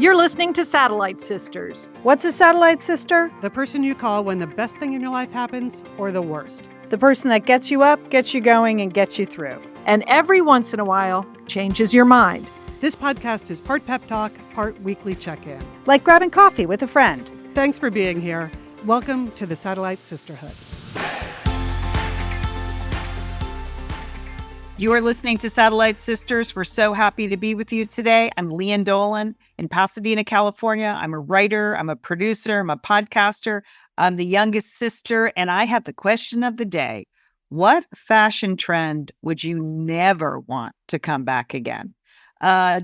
You're listening to Satellite Sisters. What's a satellite sister? The person you call when the best thing in your life happens or the worst. The person that gets you up, gets you going, and gets you through. And every once in a while, changes your mind. This podcast is part pep talk, part weekly check-in. Like grabbing coffee with a friend. Thanks for being here. Welcome to the Satellite Sisterhood. You are listening to Satellite Sisters. We're so happy to be with you today. I'm Lian in Pasadena, California. I'm a writer, I'm a producer, I'm a podcaster. I'm the youngest sister, and I have the question of the day. What fashion trend would you never want to come back again?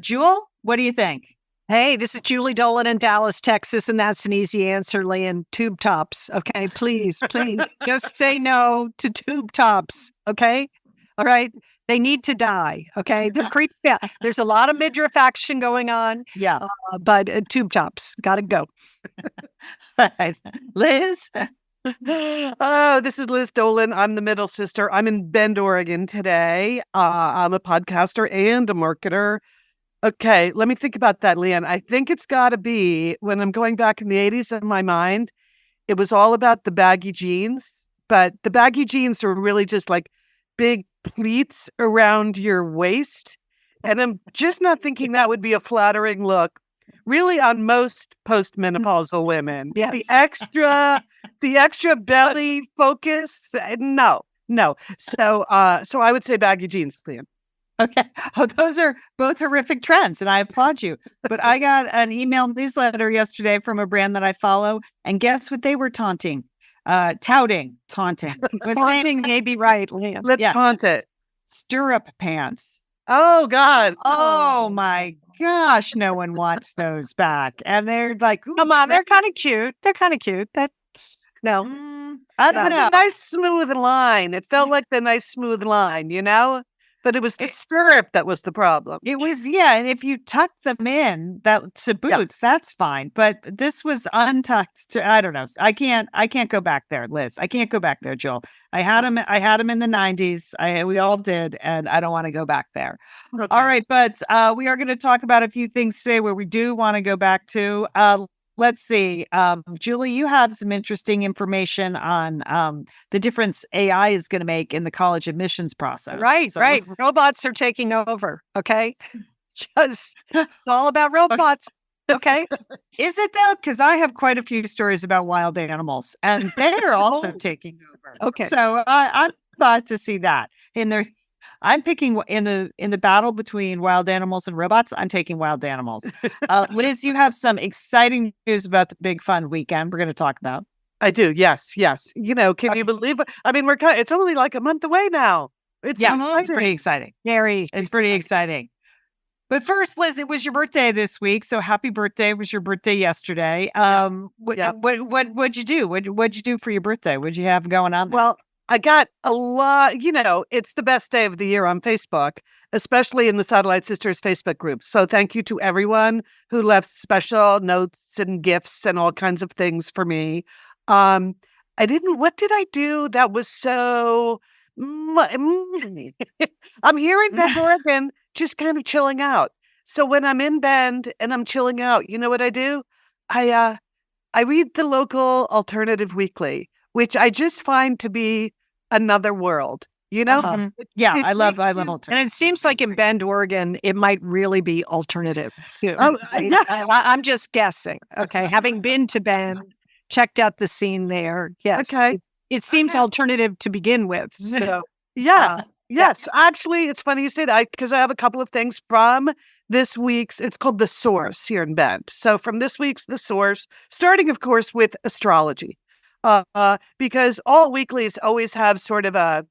Jewel, what do you think? Hey, this is Julie Dolan in Dallas, Texas, and that's an easy answer, Lian. Tube tops, okay? Please, just say no to tube tops, okay? All right? They need to die, okay? They're creepy. Yeah, there's a lot of midriff action going on. Yeah. But tube tops, gotta go. Right. Liz? Oh, this is Liz Dolan. I'm the middle sister. I'm in Bend, Oregon today. I'm a podcaster and a marketer. Okay, let me think about that, Lian. I think it's got to be when I'm going back in the 80s in my mind, it was all about the baggy jeans, but the baggy jeans are really just like big pleats around your waist. And I'm just not thinking that would be a flattering look, really, on most postmenopausal women. Yes. The extra belly focus, no. So I would say baggy jeans, Lian. Okay. Oh, those are both horrific trends, and I applaud you. But I got an email newsletter yesterday from a brand that I follow, and guess what they were taunting? Taunting. Taunting may be right, Lian. Let's taunt it. Stirrup pants. Oh, God. Oh, my gosh. No one wants those back. And they're like, Come on, they're kind of cute. No. I don't know. A nice smooth line. It felt like the nice smooth line, you know? But it was the stirrup that was the problem. It was, yeah. And if you tuck them in to boots, that's fine. But this was untucked. I don't know. I can't go back there, Liz. I can't go back there, Joel. I had them in the 90s. We all did. And I don't want to go back there. Okay. All right. But we are going to talk about a few things today where we do want to go back to. Let's see. Julie, you have some interesting information on the difference AI is going to make in the college admissions process. Right. Robots are taking over, okay? Just it's all about robots, okay? Is it though? Because I have quite a few stories about wild animals, and they're also taking over. Okay. So I'm glad to see that. I'm picking in the battle between wild animals and robots. I'm taking wild animals. Liz, you have some exciting news about the Big Fun Weekend we're going to talk about. I do. Yes. You know, can you believe it? I mean, it's only like a month away now. It's pretty exciting. It's pretty exciting. But first, Liz, it was your birthday this week, so happy birthday! It was your birthday yesterday. What'd you do? What'd you do for your birthday? What'd you have going on there? Well, I got a lot, it's the best day of the year on Facebook, especially in the Satellite Sisters Facebook group. So thank you to everyone who left special notes and gifts and all kinds of things for me. What did I do that was so, I'm here in Bend, Oregon, just kind of chilling out. So when I'm in Bend and I'm chilling out, you know what I do? I read the local alternative weekly, which I just find to be another world, you know? Yeah, I love alternative. And it seems like in Bend, Oregon, it might really be alternative too. Yes. I'm just guessing. Okay, having been to Bend, checked out the scene there. Yes. Okay. It seems alternative to begin with. So yes. Actually, it's funny you say that because I have a couple of things from this week's. It's called The Source here in Bend. So from this week's The Source, starting, of course, with astrology. Because all weeklies always have sort of a,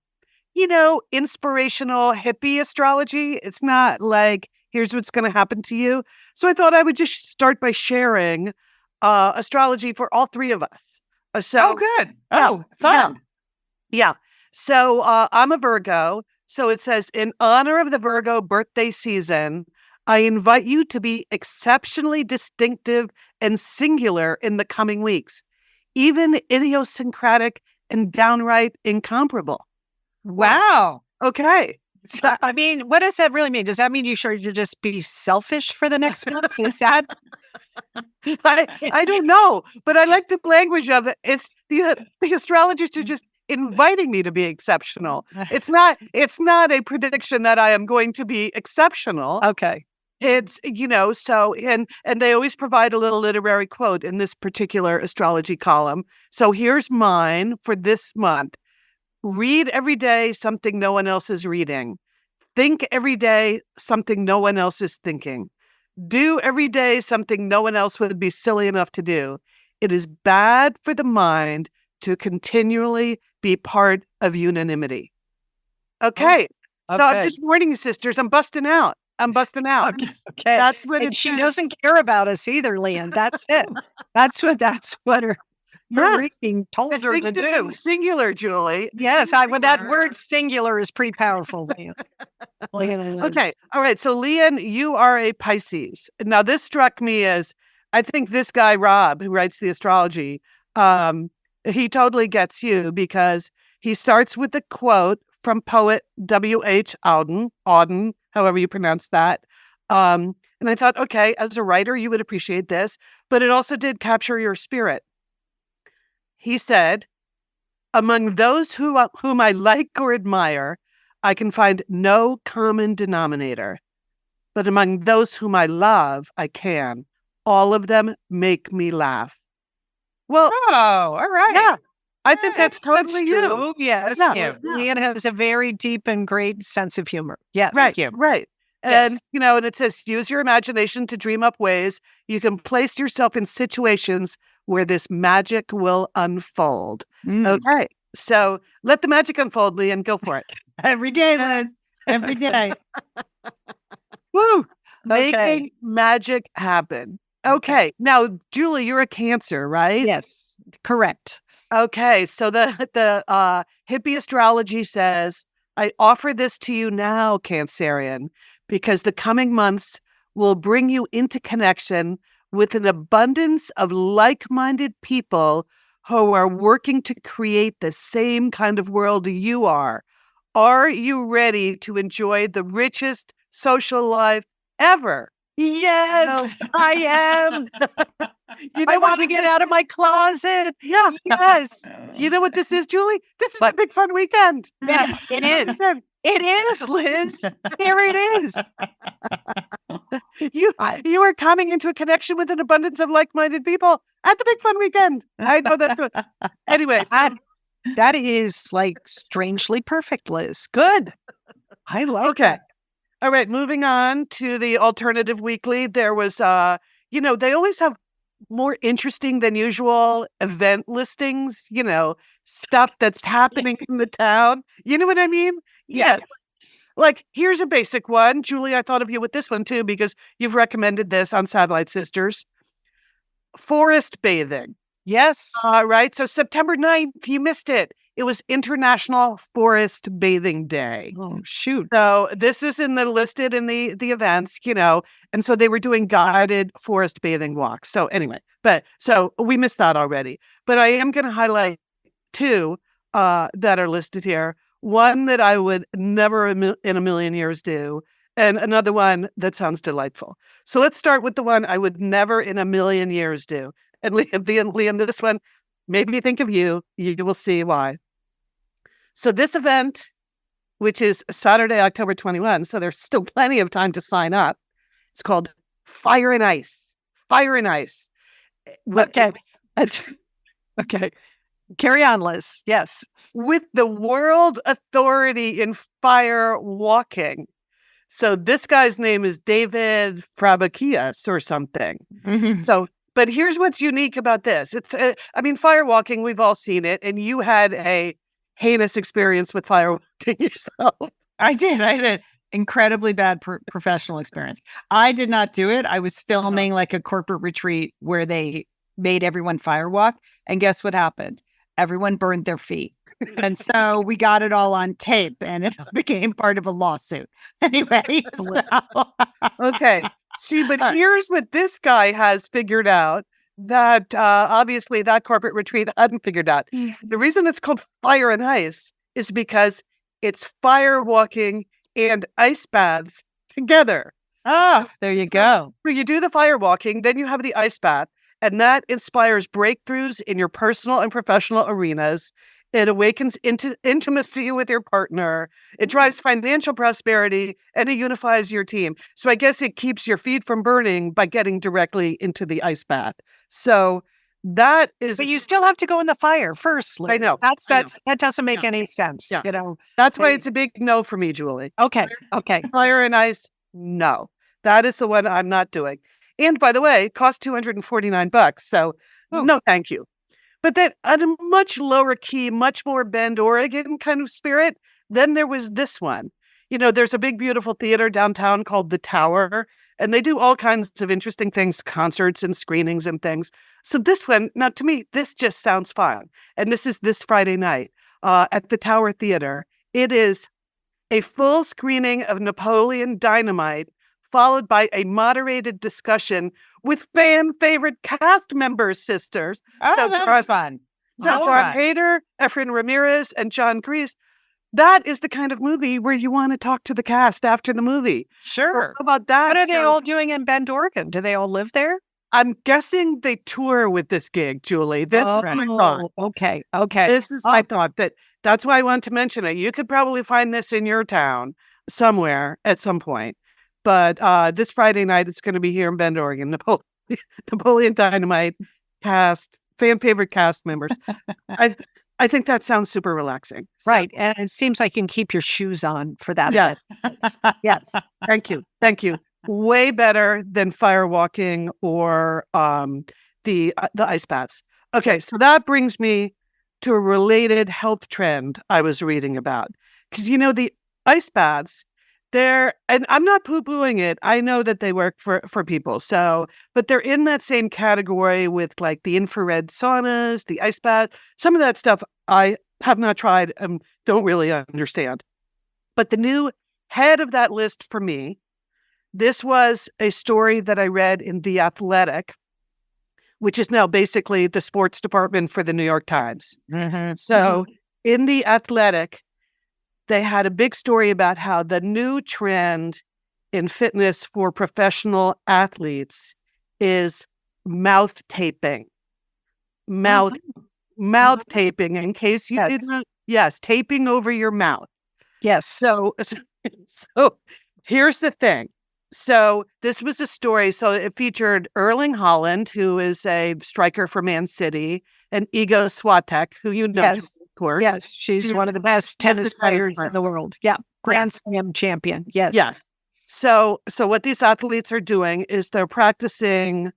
inspirational hippie astrology. It's not like, here's what's going to happen to you. So I thought I would just start by sharing astrology for all three of us. Good. Oh, fun. Yeah. So I'm a Virgo. So it says, in honor of the Virgo birthday season, I invite you to be exceptionally distinctive and singular in the coming weeks. Even idiosyncratic and downright incomparable. Wow. Okay. So, I mean, what does that really mean? Does that mean you should just be selfish for the next month? Is that I don't know, but I like the language of it. It's the astrologers are just inviting me to be exceptional. It's not a prediction that I am going to be exceptional. Okay. It's, so, and they always provide a little literary quote in this particular astrology column. So here's mine for this month. Read every day something no one else is reading. Think every day something no one else is thinking. Do every day something no one else would be silly enough to do. It is bad for the mind to continually be part of unanimity. Okay. So I'm just warning you, sisters, I'm busting out. Okay. That's what And she doesn't care about us either, Lian. That's it. That's what her reading told her to do. Singular, Julie. Yes, that word singular is pretty powerful, Lian. Okay. All right. So, Lian, you are a Pisces. Now, this struck me as, I think this guy, Rob, who writes the astrology, he totally gets you because he starts with a quote from poet W.H. Auden, however you pronounce that. And I thought, okay, as a writer, you would appreciate this, but it also did capture your spirit. He said, among those whom I like or admire, I can find no common denominator. But among those whom I love, I can. All of them make me laugh. Well, all right. Yeah, I think that's totally you. Yes. Yeah. Lian has a very deep and great sense of humor. Yes. Right. And, and it says, use your imagination to dream up ways you can place yourself in situations where this magic will unfold. Okay. So let the magic unfold, Lian. Go for it. Every day, Liz. Every day. Woo! Making magic happen. Okay. Now, Julie, you're a Cancer, right? Yes. Correct. Okay. So the hippie astrology says, I offer this to you now, Cancerian, because the coming months will bring you into connection with an abundance of like-minded people who are working to create the same kind of world you are. Are you ready to enjoy the richest social life ever? Yes, I am. I want to get out of my closet. Yeah. Yes. You know what this is, Julie? This is a big fun weekend. Yeah, it is. It is, Liz. There it is. You are coming into a connection with an abundance of like-minded people at the big fun weekend. I know that's what. Anyway, that is like strangely perfect, Liz. Good. I like it. All right, moving on to the alternative weekly. There was, they always have more interesting than usual event listings, stuff that's happening in the town. You know what I mean? Yes. Like, here's a basic one. Julie, I thought of you with this one too, because you've recommended this on Satellite Sisters. Forest bathing. Yes. Right. So September 9th, you missed it. It was International Forest Bathing Day. Oh, shoot. So this is listed in the events, and so they were doing guided forest bathing walks. So anyway, so we missed that already. But I am going to highlight two that are listed here. One that I would never in a million years do, and another one that sounds delightful. So let's start with the one I would never in a million years do. And Liam, this one made me think of you. You will see why. So this event, which is Saturday, October 21, so there's still plenty of time to sign up. It's called Fire and Ice. Fire and Ice. Okay. Okay. Carry on, Liz. Yes. With the world authority in fire walking. So this guy's name is David Frabakias or something. So, but here's what's unique about this. It's, fire walking, we've all seen it, and you had a heinous experience with fire walking yourself. I did. I had an incredibly bad professional experience. I did not do it. I was filming like a corporate retreat where they made everyone fire walk. And guess what happened? Everyone burned their feet. And so we got it all on tape and it became part of a lawsuit. Anyway. Okay. See, but here's what this guy has figured out that obviously that corporate retreat hadn't figured out. The reason it's called Fire and Ice is because it's fire walking and ice baths together. Oh, there you go. So you do the fire walking, then you have the ice bath, and that inspires breakthroughs in your personal and professional arenas. It awakens intimacy with your partner. It drives financial prosperity, and it unifies your team. So I guess it keeps your feet from burning by getting directly into the ice bath. So that is. But you still have to go in the fire first, Liz. I know. That doesn't make any sense. Yeah. You know. That's why it's a big no for me, Julie. Okay. Okay. Fire and ice, no. That is the one I'm not doing. And by the way, it costs $249. So no, thank you. But then at a much lower key, much more Bend, Oregon kind of spirit, then there was this one. You know, there's a big, beautiful theater downtown called The Tower, and they do all kinds of interesting things, concerts and screenings and things. So this one, now to me, this just sounds fun. And this is this Friday night at the Tower Theater. It is a full screening of Napoleon Dynamite, followed by a moderated discussion with fan favorite cast members, sisters. Oh, that's fun. That's Barb Troyer, Efren Ramirez, and John Kreese. That is the kind of movie where you want to talk to the cast after the movie. Sure. How about that? What are they all doing in Bend, Oregon? Do they all live there? I'm guessing they tour with this gig, Julie. This is my thought. Okay. Okay. This is my thought. That's why I want to mention it. You could probably find this in your town somewhere at some point. But this Friday night, it's going to be here in Bend, Oregon. Napoleon Dynamite cast, fan favorite cast members. I think that sounds super relaxing. So, Right. And it seems like you can keep your shoes on for that. Yeah. Yes. Thank you. Thank you. Way better than fire walking or the ice baths. Okay, so that brings me to a related health trend I was reading about. Because, you know, the ice baths, and I'm not poo-pooing it. I know that they work for people. But they're in that same category with like the infrared saunas, the ice bath. Some of that stuff I have not tried and don't really understand. But the new head of that list for me, this was a story that I read in The Athletic, which is now basically the sports department for the New York Times. Mm-hmm. So in The Athletic, they had a big story about how the new trend in fitness for professional athletes is mouth taping. Mouth taping, in case you did not. Yes, taping over your mouth. Yes. So here's the thing. So this was a story. So it featured Erling Haaland, who is a striker for Man City, and Iga Swiatek, who you know, Yes. of course. Yes. She's one of the best tennis players in the world. Yeah. Grand Slam champion. Yes. Yes. So what these athletes are doing is they're practicing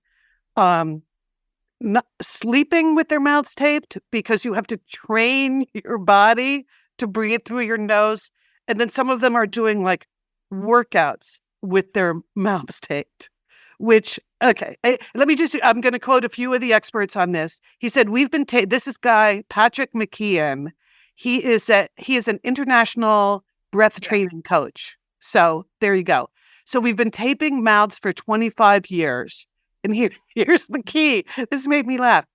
not sleeping with their mouths taped, because you have to train your body to breathe through your nose. And then some of them are doing like workouts with their mouths taped, which, okay, I'm going to quote a few of the experts on this. He said, this is Guy Patrick McKeon. He is an international breath training coach. So there you go. So we've been taping mouths for 25 years. And here's the key. This made me laugh.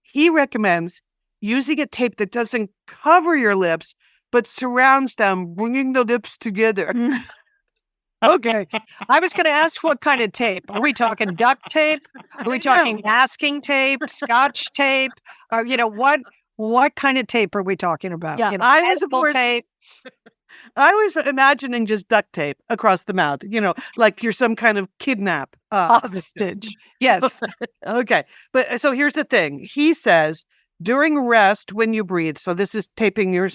He recommends using a tape that doesn't cover your lips, but surrounds them, bringing the lips together. Okay. I was going to ask what kind of tape. Are we talking duct tape? Are we talking masking tape, scotch tape? Or, what kind of tape are we talking about? Yeah, tape. I was imagining just duct tape across the mouth, like you're some kind of kidnap. Hostage. Yes. Okay. But so here's the thing. He says during rest, when you breathe, so this is taping your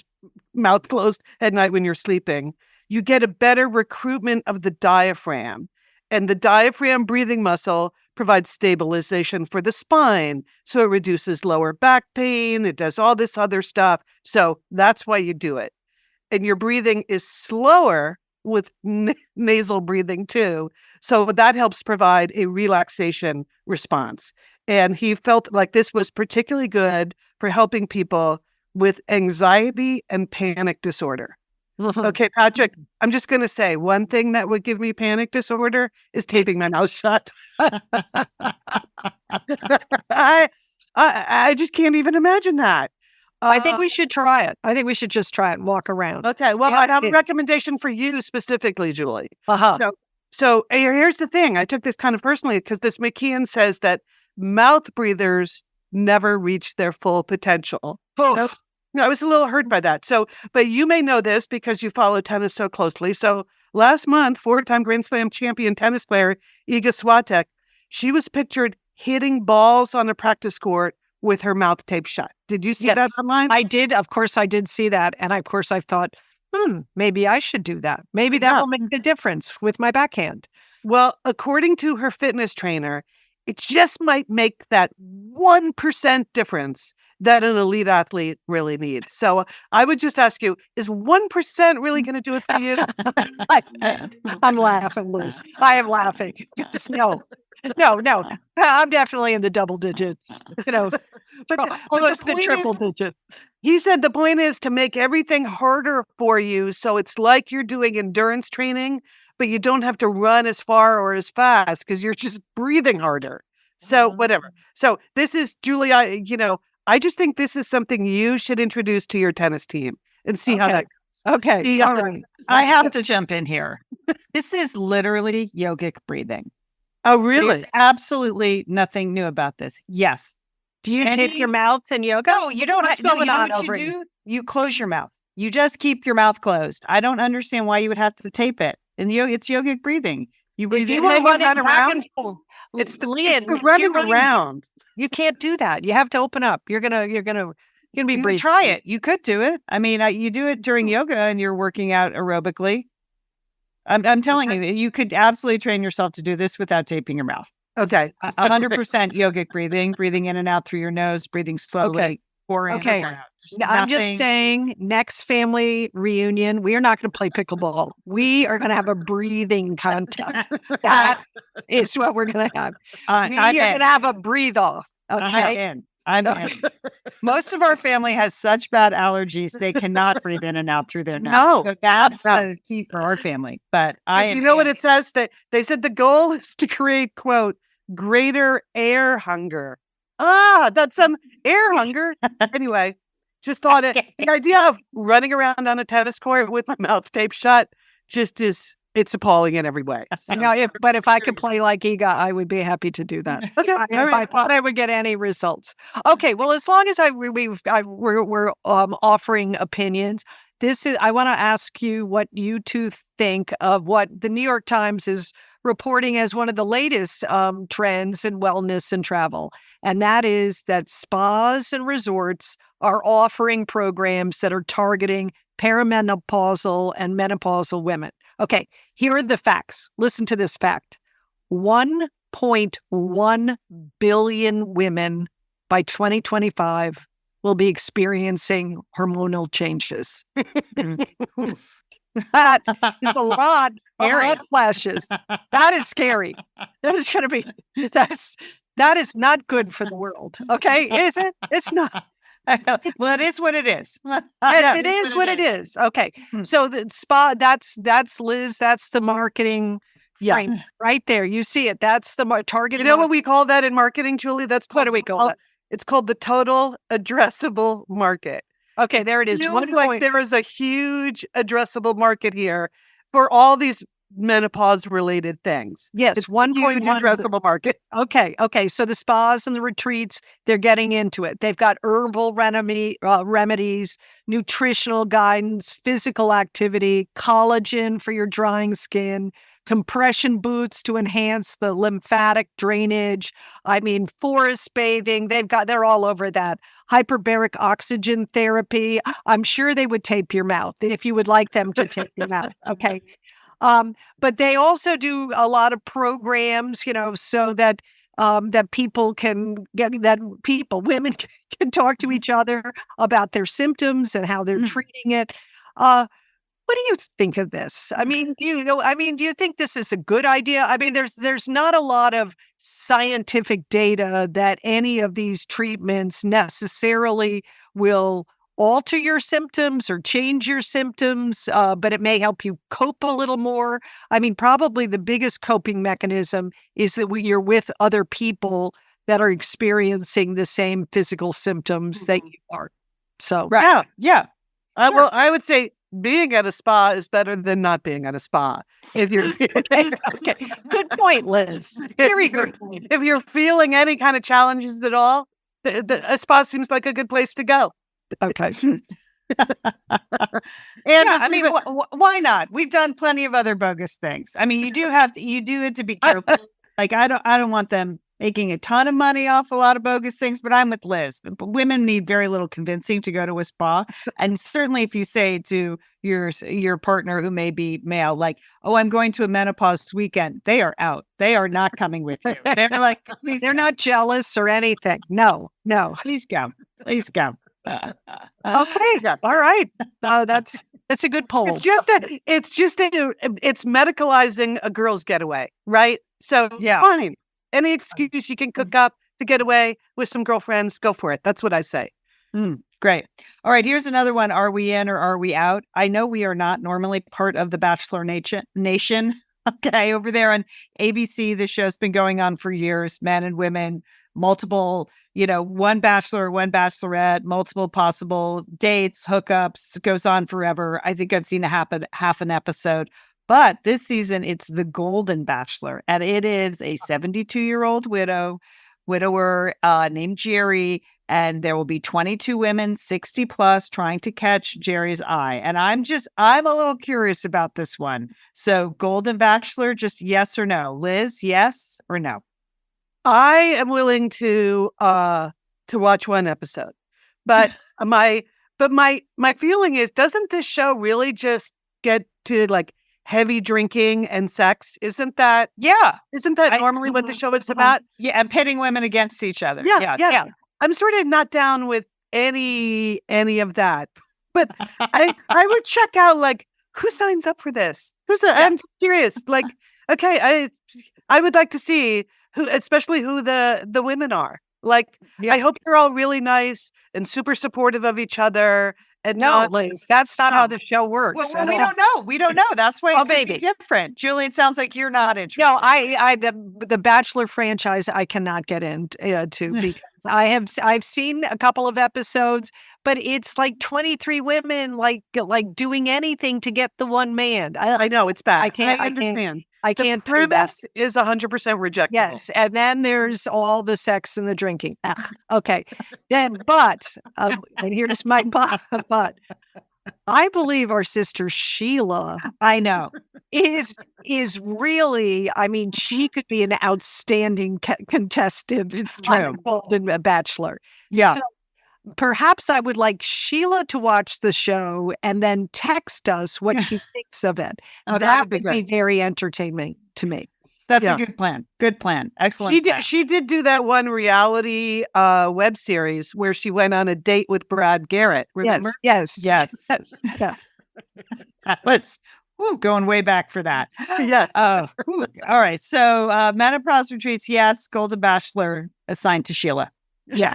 mouth closed at night when you're sleeping, you get a better recruitment of the diaphragm. And the diaphragm breathing muscle provides stabilization for the spine. So it reduces lower back pain. It does all this other stuff. So that's why you do it. And your breathing is slower with nasal breathing too. So that helps provide a relaxation response. And he felt like this was particularly good for helping people with anxiety and panic disorder. Okay, Patrick, I'm just going to say one thing that would give me panic disorder is taping my mouth shut. I just can't even imagine that. I think we should try it. I think we should just try it and walk around. Okay, well, I have a recommendation for you specifically, Julie. Uh-huh. So So here's the thing. I took this kind of personally because this McKeon says that mouth breathers never reach their full potential. So, no, I was a little hurt by that. So, but you may know this because you follow tennis so closely. So last month, 4-time Grand Slam champion tennis player Iga Swiatek, she was pictured hitting balls on a practice court with her mouth taped shut. Did you see that online? I did. Of course, I did see that. And of course, I've thought, maybe I should do that. Maybe that will make the difference with my backhand. Well, according to her fitness trainer, it just might make that 1% difference that an elite athlete really needs. So I would just ask you, is 1% really going to do it for you? I'm laughing, Liz. I am laughing. No. I'm definitely in the double digits, almost the triple digit. He said the point is to make everything harder for you. So it's like you're doing endurance training, but you don't have to run as far or as fast because you're just breathing harder. So whatever. So this is, Julie, I just think this is something you should introduce to your tennis team and see how that goes. Okay. All right. I have to jump in here. This is literally yogic breathing. Oh, really? There's absolutely nothing new about this. Yes. Do you tape your mouth in yoga? No, you don't. What's No, going you know on what you over do? here? You close your mouth. You just keep your mouth closed. I don't understand why you would have to tape it. And it's yogic breathing. You breathe in. want to run around, it's the running around. You can't do that. You have to open up. You're gonna be You breathing. try it. You could do it. I mean, you do it during yoga and you're working out aerobically. I'm telling you, you could absolutely train yourself to do this without taping your mouth. Okay. 100% yogic breathing in and out through your nose, breathing slowly. Okay. Pour in, Okay. pour out. I'm just saying, next family reunion, we are not going to play pickleball. We are going to have a breathing contest. That is what we're going to have. We are going to have a breathe off. Okay. I'm in. Most of our family has such bad allergies they cannot breathe in and out through their nose. No. So that's the key for our family. But You know what it says? That they said the goal is to create, quote, greater air hunger. That's some air hunger. Anyway, just thought the idea of running around on a tennis court with my mouth taped shut it's appalling in every way. But if I could play like Iga, I would be happy to do that. Okay. If I thought I would get any results. Okay. Well, as long as we're offering opinions, I want to ask you what you two think of what the New York Times is reporting as one of the latest trends in wellness and travel. And that is that spas and resorts are offering programs that are targeting perimenopausal and menopausal women. Okay, here are the facts. Listen to this fact. 1.1 billion women by 2025 will be experiencing hormonal changes. That is a lot of hot flashes. That is scary. That is not good for the world. Okay, is it? It's not. Well, it is what it is. Yes, it is what it is. Okay. So the spa, that's Liz, that's the marketing frame right there. You see it. That's the target. You know what we call that in marketing, Julie? What do we call it? It's called the total addressable market. Okay, there it is. There is a huge addressable market here for all these menopause-related things. Yes, it's 1.1 huge addressable market. Okay. So the spas and the retreats, they're getting into it. They've got herbal remedies, nutritional guidance, physical activity, collagen for your drying skin, compression boots to enhance the lymphatic drainage. I mean, forest bathing. They're all over that. Hyperbaric oxygen therapy. I'm sure they would tape your mouth if you would like them to tape your mouth. Okay. But they also do a lot of programs, so that that people can women can talk to each other about their symptoms and how they're treating it. What do you think of this? I mean, do you think this is a good idea? I mean, there's not a lot of scientific data that any of these treatments necessarily will alter your symptoms or change your symptoms, but it may help you cope a little more. I mean, probably the biggest coping mechanism is that you're with other people that are experiencing the same physical symptoms that you are. So, right. Yeah. Well, I would say being at a spa is better than not being at a spa. If you're Okay. Good point, Liz. Very good point. if you're feeling any kind of challenges at all, a spa seems like a good place to go. Okay. I mean, why not? We've done plenty of other bogus things. I mean, you do have to be careful. Like, I don't want them making a ton of money off a lot of bogus things, but I'm with Liz. But women need very little convincing to go to a spa. And certainly if you say to your partner who may be male, like, oh, I'm going to a menopause weekend, they are out. They are not coming with you. They're like, please. They're not jealous or anything. No. Please go. Please go. Okay. All right. That's a good poll. It's medicalizing a girl's getaway, right? So fine. Any excuse you can cook up to get away with some girlfriends, go for it. That's what I say. Great. All right. Here's another one. Are we in or are we out? I know we are not normally part of the Bachelor Nation. Okay. Over there on ABC, the show's been going on for years, men and women, multiple, one bachelor, one bachelorette, multiple possible dates, hookups, goes on forever. I think I've seen half an episode. But this season, it's the Golden Bachelor, and it is a 72-year-old widower named Jerry, and there will be 22 women, 60 plus, trying to catch Jerry's eye. And I'm a little curious about this one. So Golden Bachelor, just yes or no? Liz, yes or no? I am willing to watch one episode, but my feeling is, doesn't this show really just get to like heavy drinking and sex? Isn't that normally what the show is about? Yeah, and pitting women against each other. Yeah. I'm sort of not down with any of that, but I would check out, like, who signs up for this? I'm curious. Like, okay, I would like to see especially who the women are. Like, I hope they're all really nice and super supportive of each other. And Liz, that's not how the show works. Well, we don't know. We don't know. That's why it could be different. Julie, it sounds like you're not interested. No, the Bachelor franchise I cannot get into because I've seen a couple of episodes, but it's like 23 women like doing anything to get the one man. I know it's bad. I understand. I can't do that. Premise is 100% rejectable. Yes, and then there's all the sex and the drinking. Okay, but and here's my but. I believe our sister Sheila, I know, is really. I mean, she could be an outstanding contestant. It's true. Golden Bachelor. Yeah. So perhaps I would like Sheila to watch the show and then text us what she thinks of it. That would be very entertaining to me. That's a good plan. Good plan. Excellent. She did do that one reality web series where she went on a date with Brad Garrett. Remember? Yes. That was going way back for that. Yes. All right. So Menopause Retreats, yes. Golden Bachelor assigned to Sheila. Yeah.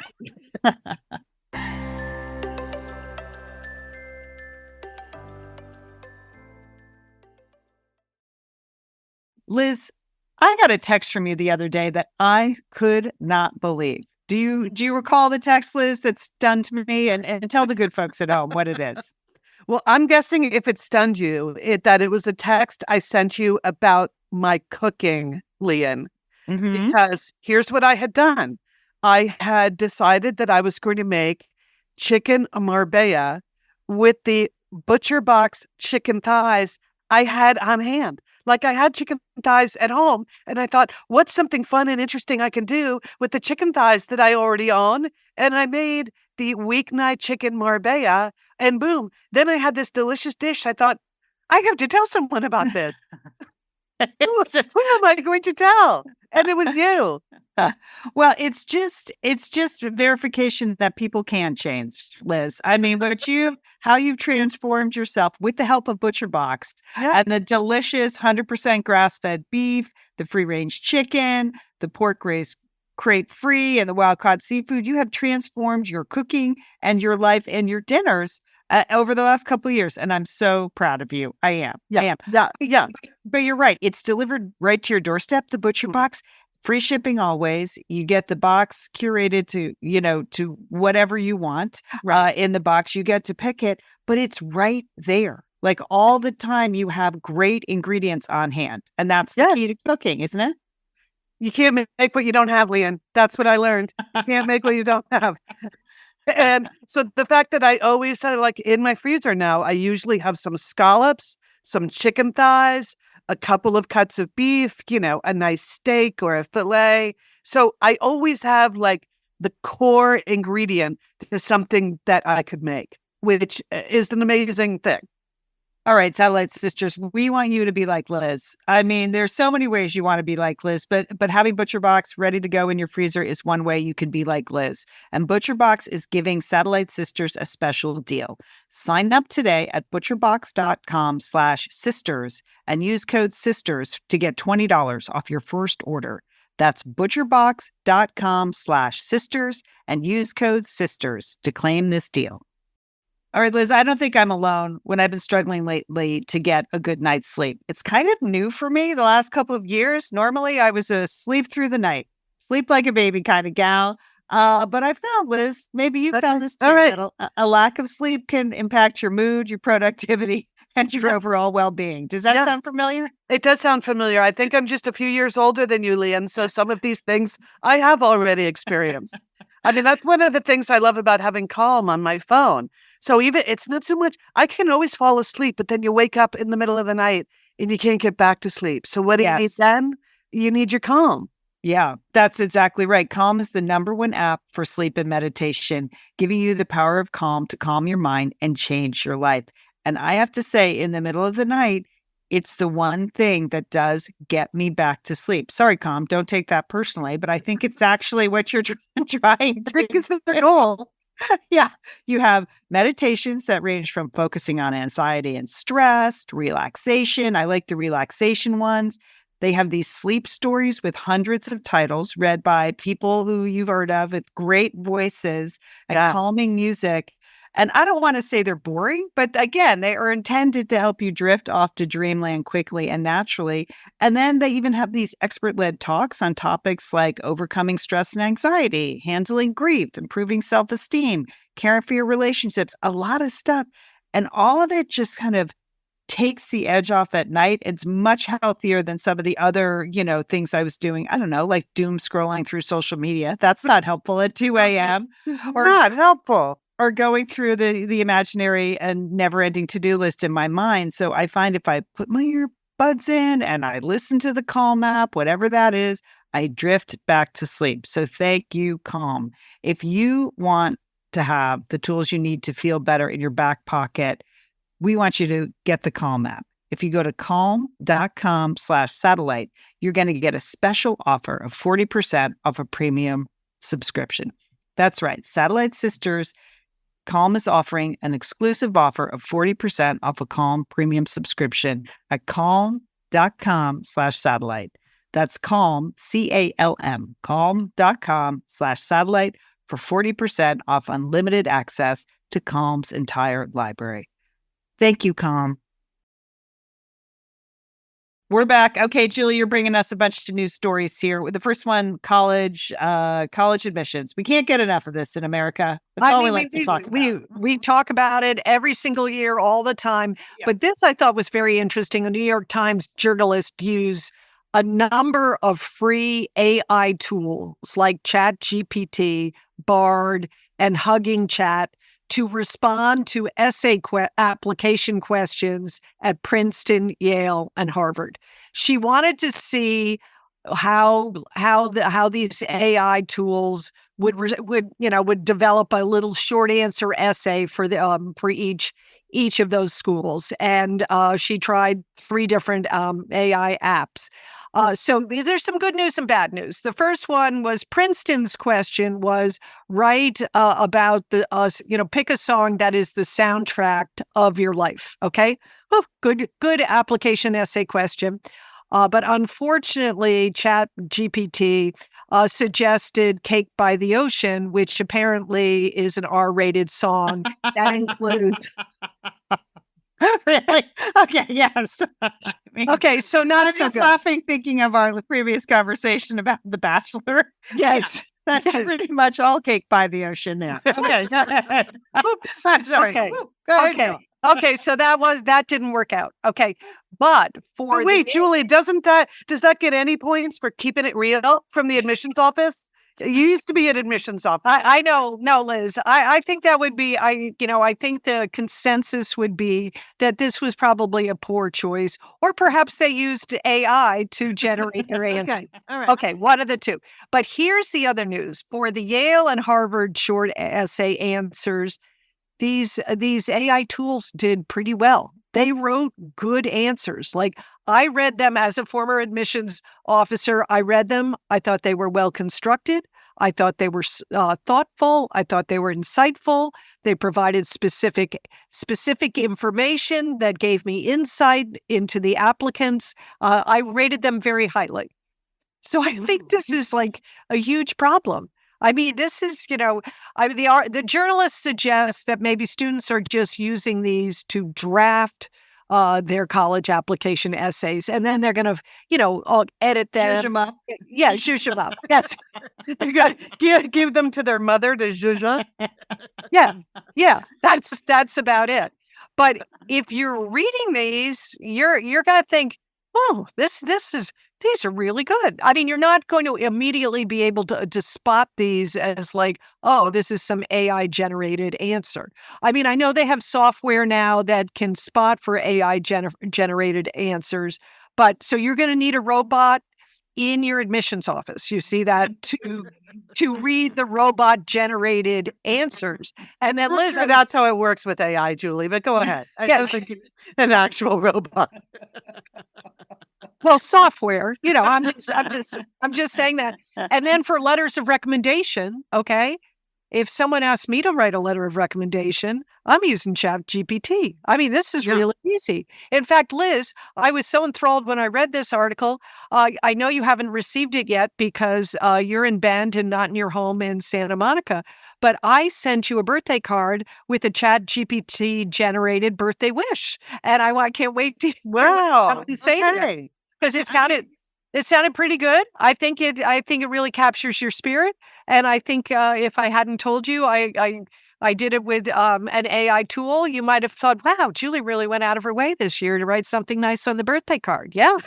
Liz, I got a text from you the other day that I could not believe. Do you recall the text, Liz, that stunned me? And tell the good folks at home what it is. Well, I'm guessing if it stunned you, that it was a text I sent you about my cooking, Lian. Mm-hmm. Because here's what I had done. I had decided that I was going to make chicken marbella with the butcher box chicken thighs I had on hand. Like, I had chicken thighs at home, and I thought, what's something fun and interesting I can do with the chicken thighs that I already own? And I made the weeknight chicken marbella, and boom, then I had this delicious dish. I thought, I have to tell someone about this. Who am I going to tell? And it was you. Well, it's just verification that people can change, Liz. I mean, how you've transformed yourself with the help of ButcherBox and the delicious 100% grass-fed beef, the free-range chicken, the pork raised crate-free, and the wild-caught seafood. You have transformed your cooking and your life and your dinners over the last couple of years, and I'm so proud of you. I am. Yeah. But you're right. It's delivered right to your doorstep, the ButcherBox. Free shipping always. You get the box curated to whatever you want in the box. You get to pick it, but it's right there. Like all the time, you have great ingredients on hand. And that's the key to cooking, isn't it? You can't make what you don't have, Lian. That's what I learned. You can't make what you don't have. And so the fact that I always had like in my freezer now, I usually have some scallops, some chicken thighs, a couple of cuts of beef, a nice steak or a fillet. So I always have like the core ingredient to something that I could make, which is an amazing thing. All right, Satellite Sisters, we want you to be like Liz. I mean, there's so many ways you want to be like Liz, but having ButcherBox ready to go in your freezer is one way you can be like Liz. And ButcherBox is giving Satellite Sisters a special deal. Sign up today at butcherbox.com/sisters and use code SISTERS to get $20 off your first order. That's butcherbox.com/sisters and use code SISTERS to claim this deal. All right, Liz, I don't think I'm alone when I've been struggling lately to get a good night's sleep. It's kind of new for me the last couple of years. Normally, I was a sleep through the night, sleep like a baby kind of gal. But I found, Liz, maybe you found this too. All right. That a lack of sleep can impact your mood, your productivity, and your overall well-being. Does that sound familiar? It does sound familiar. I think I'm just a few years older than you, Lian. So some of these things I have already experienced. I mean, that's one of the things I love about having Calm on my phone. So even it's not so much, I can always fall asleep, but then you wake up in the middle of the night and you can't get back to sleep. So what do you need then? You need your Calm. Yeah, that's exactly right. Calm is the #1 app for sleep and meditation, giving you the power of calm to calm your mind and change your life. And I have to say, in the middle of the night, it's the one thing that does get me back to sleep. Sorry, Calm, don't take that personally, but I think it's actually what you're trying to It's the goal. Yeah, you have meditations that range from focusing on anxiety and stress to relaxation. I like the relaxation ones. They have these sleep stories with hundreds of titles read by people who you've heard of with great voices and calming music. And I don't want to say they're boring, but again, they are intended to help you drift off to dreamland quickly and naturally. And then they even have these expert-led talks on topics like overcoming stress and anxiety, handling grief, improving self-esteem, caring for your relationships, a lot of stuff. And all of it just kind of takes the edge off at night. It's much healthier than some of the other, things I was doing. I don't know, like doom scrolling through social media. That's not helpful at 2 a.m. Or not helpful. Or going through the imaginary and never-ending to-do list in my mind. So I find if I put my earbuds in and I listen to the Calm app, whatever that is, I drift back to sleep. So thank you, Calm. If you want to have the tools you need to feel better in your back pocket, we want you to get the Calm app. If you go to calm.com/satellite, you're going to get a special offer of 40% off a premium subscription. That's right. Satellite Sisters, Calm is offering an exclusive offer of 40% off a Calm premium subscription at calm.com/satellite. That's Calm, CALM, calm.com/satellite for 40% off unlimited access to Calm's entire library. Thank you, Calm. We're back. Okay, Julie, you're bringing us a bunch of news stories here. The first one, college admissions. We can't get enough of this in America. That's all we like to talk about. We talk about it every single year, all the time. Yeah. But this I thought was very interesting. A New York Times journalist used a number of free AI tools like ChatGPT, Bard, and Hugging Chat to respond to essay application questions at Princeton, Yale, and Harvard. She wanted to see how these AI tools would develop a little short answer essay for each of those schools, and she tried 3 different AI apps. So there's some good news and bad news. The first one was Princeton's question was write about pick a song that is the soundtrack of your life. Okay. Oh, good application essay question. But unfortunately, ChatGPT suggested Cake by the Ocean, which apparently is an R-rated song that includes Really? Okay, yes. I mean, Okay, so not I'm so just good. laughing thinking of our previous conversation about The Bachelor. Yes. That's Yes. pretty much all cake by the ocean there. Okay, go ahead. Oops. I'm sorry. Okay. Woo, go ahead, Okay. Jill. Okay. So that didn't work out. Okay. But for But wait, the Julie, does that get any points for keeping it real from the admissions office? You used to be at admissions office. I know, no, Liz. I think that would be I think the consensus would be that this was probably a poor choice, or perhaps they used AI to generate their answer. Okay, all right. Okay, one of the two. But here's the other news. For the Yale and Harvard short essay answers, these AI tools did pretty well. They wrote good answers. Like, I read them as a former admissions officer. I read them. I thought they were well constructed. I thought they were thoughtful. I thought they were insightful. They provided specific information that gave me insight into the applicants. I rated them very highly. So I think this is like a huge problem. I mean, this is, the journalists suggest that maybe students are just using these to draft their college application essays, and then they're going to, edit them. Zhuzh 'em up. Yeah, zhuzh them up. Yes. You got give them to their mother to zhuzh. Yeah. That's about it. But if you're reading these, you're going to think, oh, these are really good. I mean, you're not going to immediately be able to spot these as like, oh, this is some AI generated answer. I mean, I know they have software now that can spot for AI generated answers, but so you're going to need a robot in your admissions office. You see that to read the robot generated answers. And then Liz, Sure, that's how it works with AI, Julie, but go ahead. I Yeah. don't think an actual robot. well, software, I'm just saying that. And then for letters of recommendation, okay, if someone asks me to write a letter of recommendation, I'm using ChatGPT. I mean, this is really easy. In fact, Liz, I was so enthralled when I read this article. I know you haven't received it yet because you're in Bend and not in your home in Santa Monica, but I sent you a birthday card with a ChatGPT generated birthday wish. And I can't wait to Wow. say it. Okay. Because it sounded pretty good. I think it really captures your spirit. And I think if I hadn't told you, I did it with an AI tool, you might have thought, wow, Julie really went out of her way this year to write something nice on the birthday card. Yeah.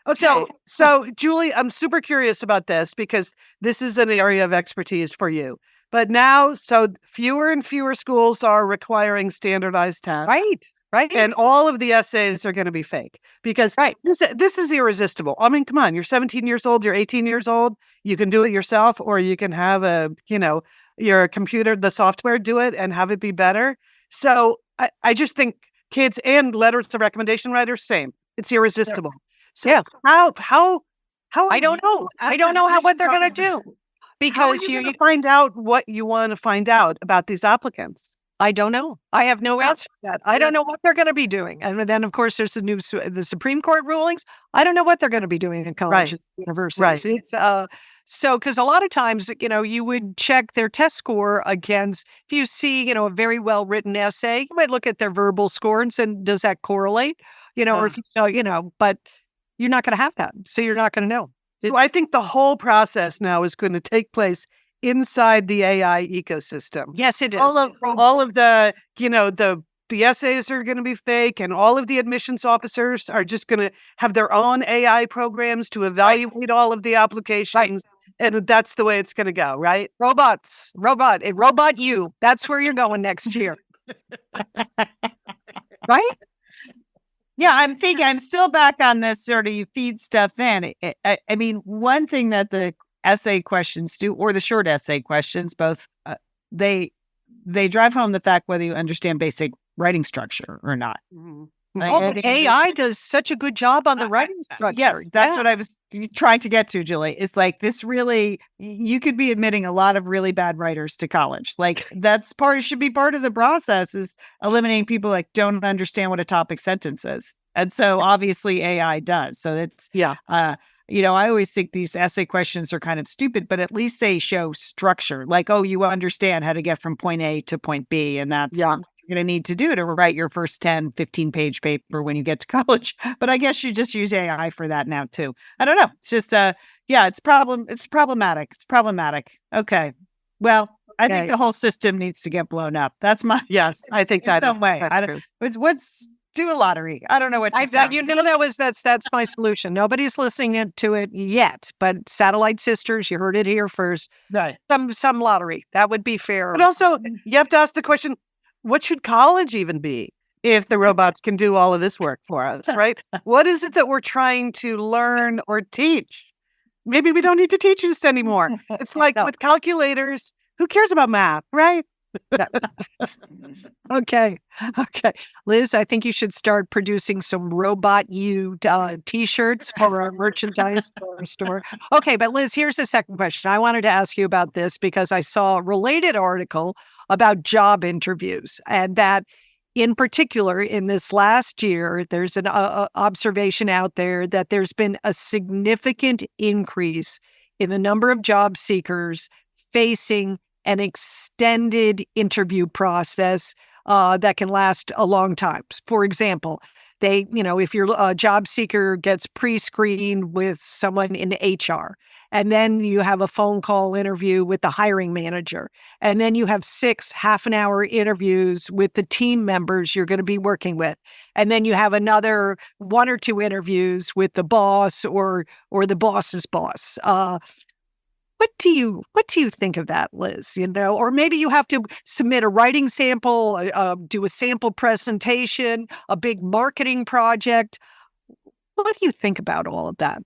Okay. So Julie, I'm super curious about this because this is an area of expertise for you. But now, so fewer and fewer schools are requiring standardized tests. Right. And all of the essays are going to be fake because this is irresistible. I mean, come on, you're 17 years old, you're 18 years old. You can do it yourself, or you can have your computer, the software do it and have it be better. So I just think kids and letters of recommendation writers, same. It's irresistible. So how I don't know. I don't know what they're going to do because you find out what you want to find out about these applicants. I don't know. I have no answer to that. I don't know what they're going to be doing. And then, of course, there's the Supreme Court rulings. I don't know what they're going to be doing in colleges and universities. Right. It's so because a lot of times, you would check their test score against. If you see, a very well written essay, you might look at their verbal score and say, does that correlate? Or if but you're not going to have that, so you're not going to know. So I think the whole process now is going to take place inside the AI ecosystem. Yes, it is. All of the, the essays are going to be fake, and all of the admissions officers are just going to have their own AI programs to evaluate all of the applications. And that's the way it's going to go, right? Robot you. That's where you're going next year. Right? Yeah, I'm still back on this sort of you feed stuff in. I mean, one thing that the essay questions do, or the short essay questions, both, they drive home the fact whether you understand basic writing structure or not. Mm-hmm. AI does such a good job on the writing structure. Yes, that's what I was trying to get to, Julie. It's like this really, you could be admitting a lot of really bad writers to college. Like should be part of the process is eliminating people like don't understand what a topic sentence is. And so obviously AI does. So it's, I always think these essay questions are kind of stupid, but at least they show structure. Like, oh, you understand how to get from point A to point B. And that's you're going to need to do to write your first 10, 15-page paper when you get to college. But I guess you just use AI for that now too. I don't know. It's just, it's problematic. It's problematic. Okay. Well, I think the whole system needs to get blown up. That's my, Yes, I think that some way. that's I don't, true. what's do a lottery. I don't know what to say. You know, that's my solution. Nobody's listening to it yet, but Satellite Sisters, you heard it here first. Right. Some lottery. That would be fair. But also, you have to ask the question, what should college even be if the robots can do all of this work for us, right? What is it that we're trying to learn or teach? Maybe we don't need to teach this anymore. It's like with calculators, who cares about math, right? Okay. Liz, I think you should start producing some robot you t-shirts for our merchandise store. Okay, but Liz, here's the second question. I wanted to ask you about this because I saw a related article about job interviews, and that in particular, in this last year, there's an observation out there that there's been a significant increase in the number of job seekers facing an extended interview process that can last a long time. For example, if your job seeker gets pre-screened with someone in HR, and then you have a phone call interview with the hiring manager, and then you have 6 half-an-hour interviews with the team members you're going to be working with, and then you have another 1 or 2 interviews with the boss or the boss's boss. What do you think of that, Liz? Or maybe you have to submit a writing sample, do a sample presentation, a big marketing project. What do you think about all of that?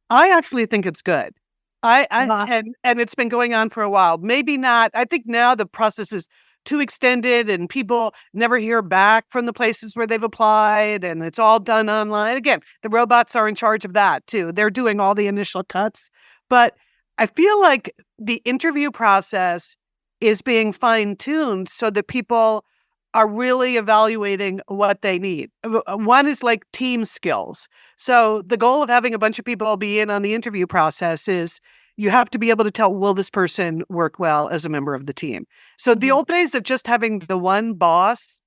I actually think it's good. And it's been going on for a while. Maybe not. I think now the process is too extended and people never hear back from the places where they've applied and it's all done online. Again, the robots are in charge of that too. They're doing all the initial cuts. But I feel like the interview process is being fine-tuned so that people are really evaluating what they need. One is like team skills. So the goal of having a bunch of people be in on the interview process is you have to be able to tell, will this person work well as a member of the team? So the old days of just having the one boss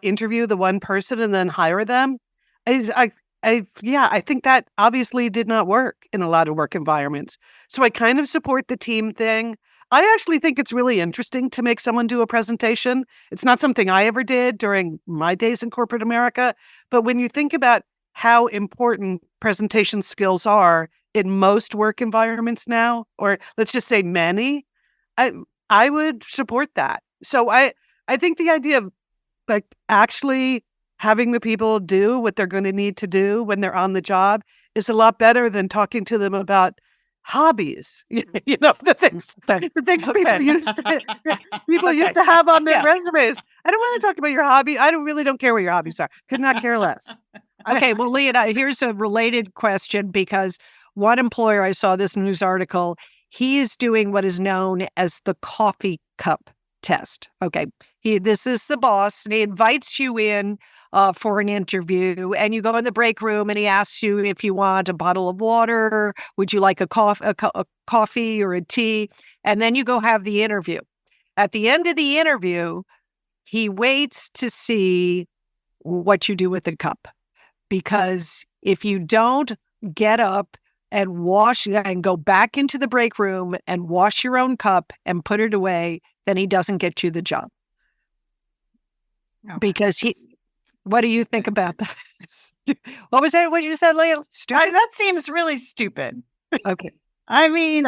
interview the one person and then hire them, I think that obviously did not work in a lot of work environments. So I kind of support the team thing. I actually think it's really interesting to make someone do a presentation. It's not something I ever did during my days in corporate America. But when you think about how important presentation skills are in most work environments now, or let's just say many, I would support that. So I think the idea of like actually having the people do what they're going to need to do when they're on the job is a lot better than talking to them about hobbies. The things people used to have on their resumes. I don't want to talk about your hobby. I don't care what your hobbies are. Could not care less. Okay, well, Lian, here's a related question because one employer, I saw this news article, he is doing what is known as the coffee cup test. Okay, this is the boss, and he invites you in for an interview, and you go in the break room, and he asks you if you want a bottle of water, would you like a coffee or a tea, and then you go have the interview. At the end of the interview, he waits to see what you do with the cup, because if you don't get up and wash and go back into the break room and wash your own cup and put it away, then he doesn't get you the job. Oh, because what do you think about that? What was that? What you said, Lian? That seems really stupid. Okay. I mean,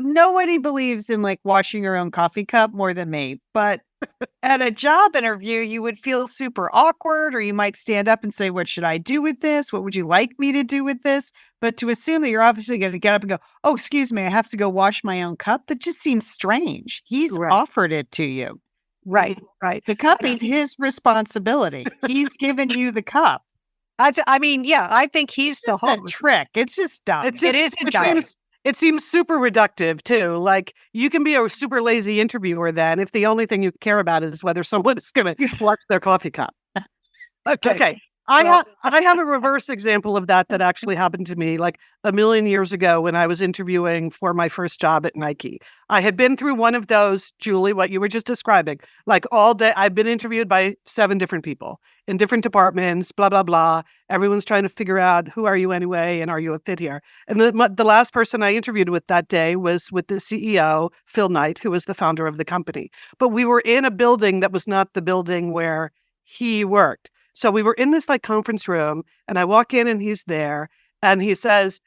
nobody believes in like washing your own coffee cup more than me. But at a job interview, you would feel super awkward, or you might stand up and say, what should I do with this? What would you like me to do with this? But to assume that you're obviously going to get up and go, oh, excuse me, I have to go wash my own cup. That just seems strange. He's offered it to you. Right. The cup is his responsibility. He's given you the cup. I think he's the host. A trick. It's just dumb. It seems super reductive too. Like you can be a super lazy interviewer then if the only thing you care about is whether someone is going to wash their coffee cup. Okay. I have a reverse example of that actually happened to me like a million years ago when I was interviewing for my first job at Nike. I had been through one of those, Julie, what you were just describing, like all day. I've been interviewed by 7 different people in different departments, blah, blah, blah. Everyone's trying to figure out who are you anyway and are you a fit here? And the last person I interviewed with that day was with the CEO, Phil Knight, who was the founder of the company. But we were in a building that was not the building where he worked. So we were in this like conference room and I walk in and he's there and he says,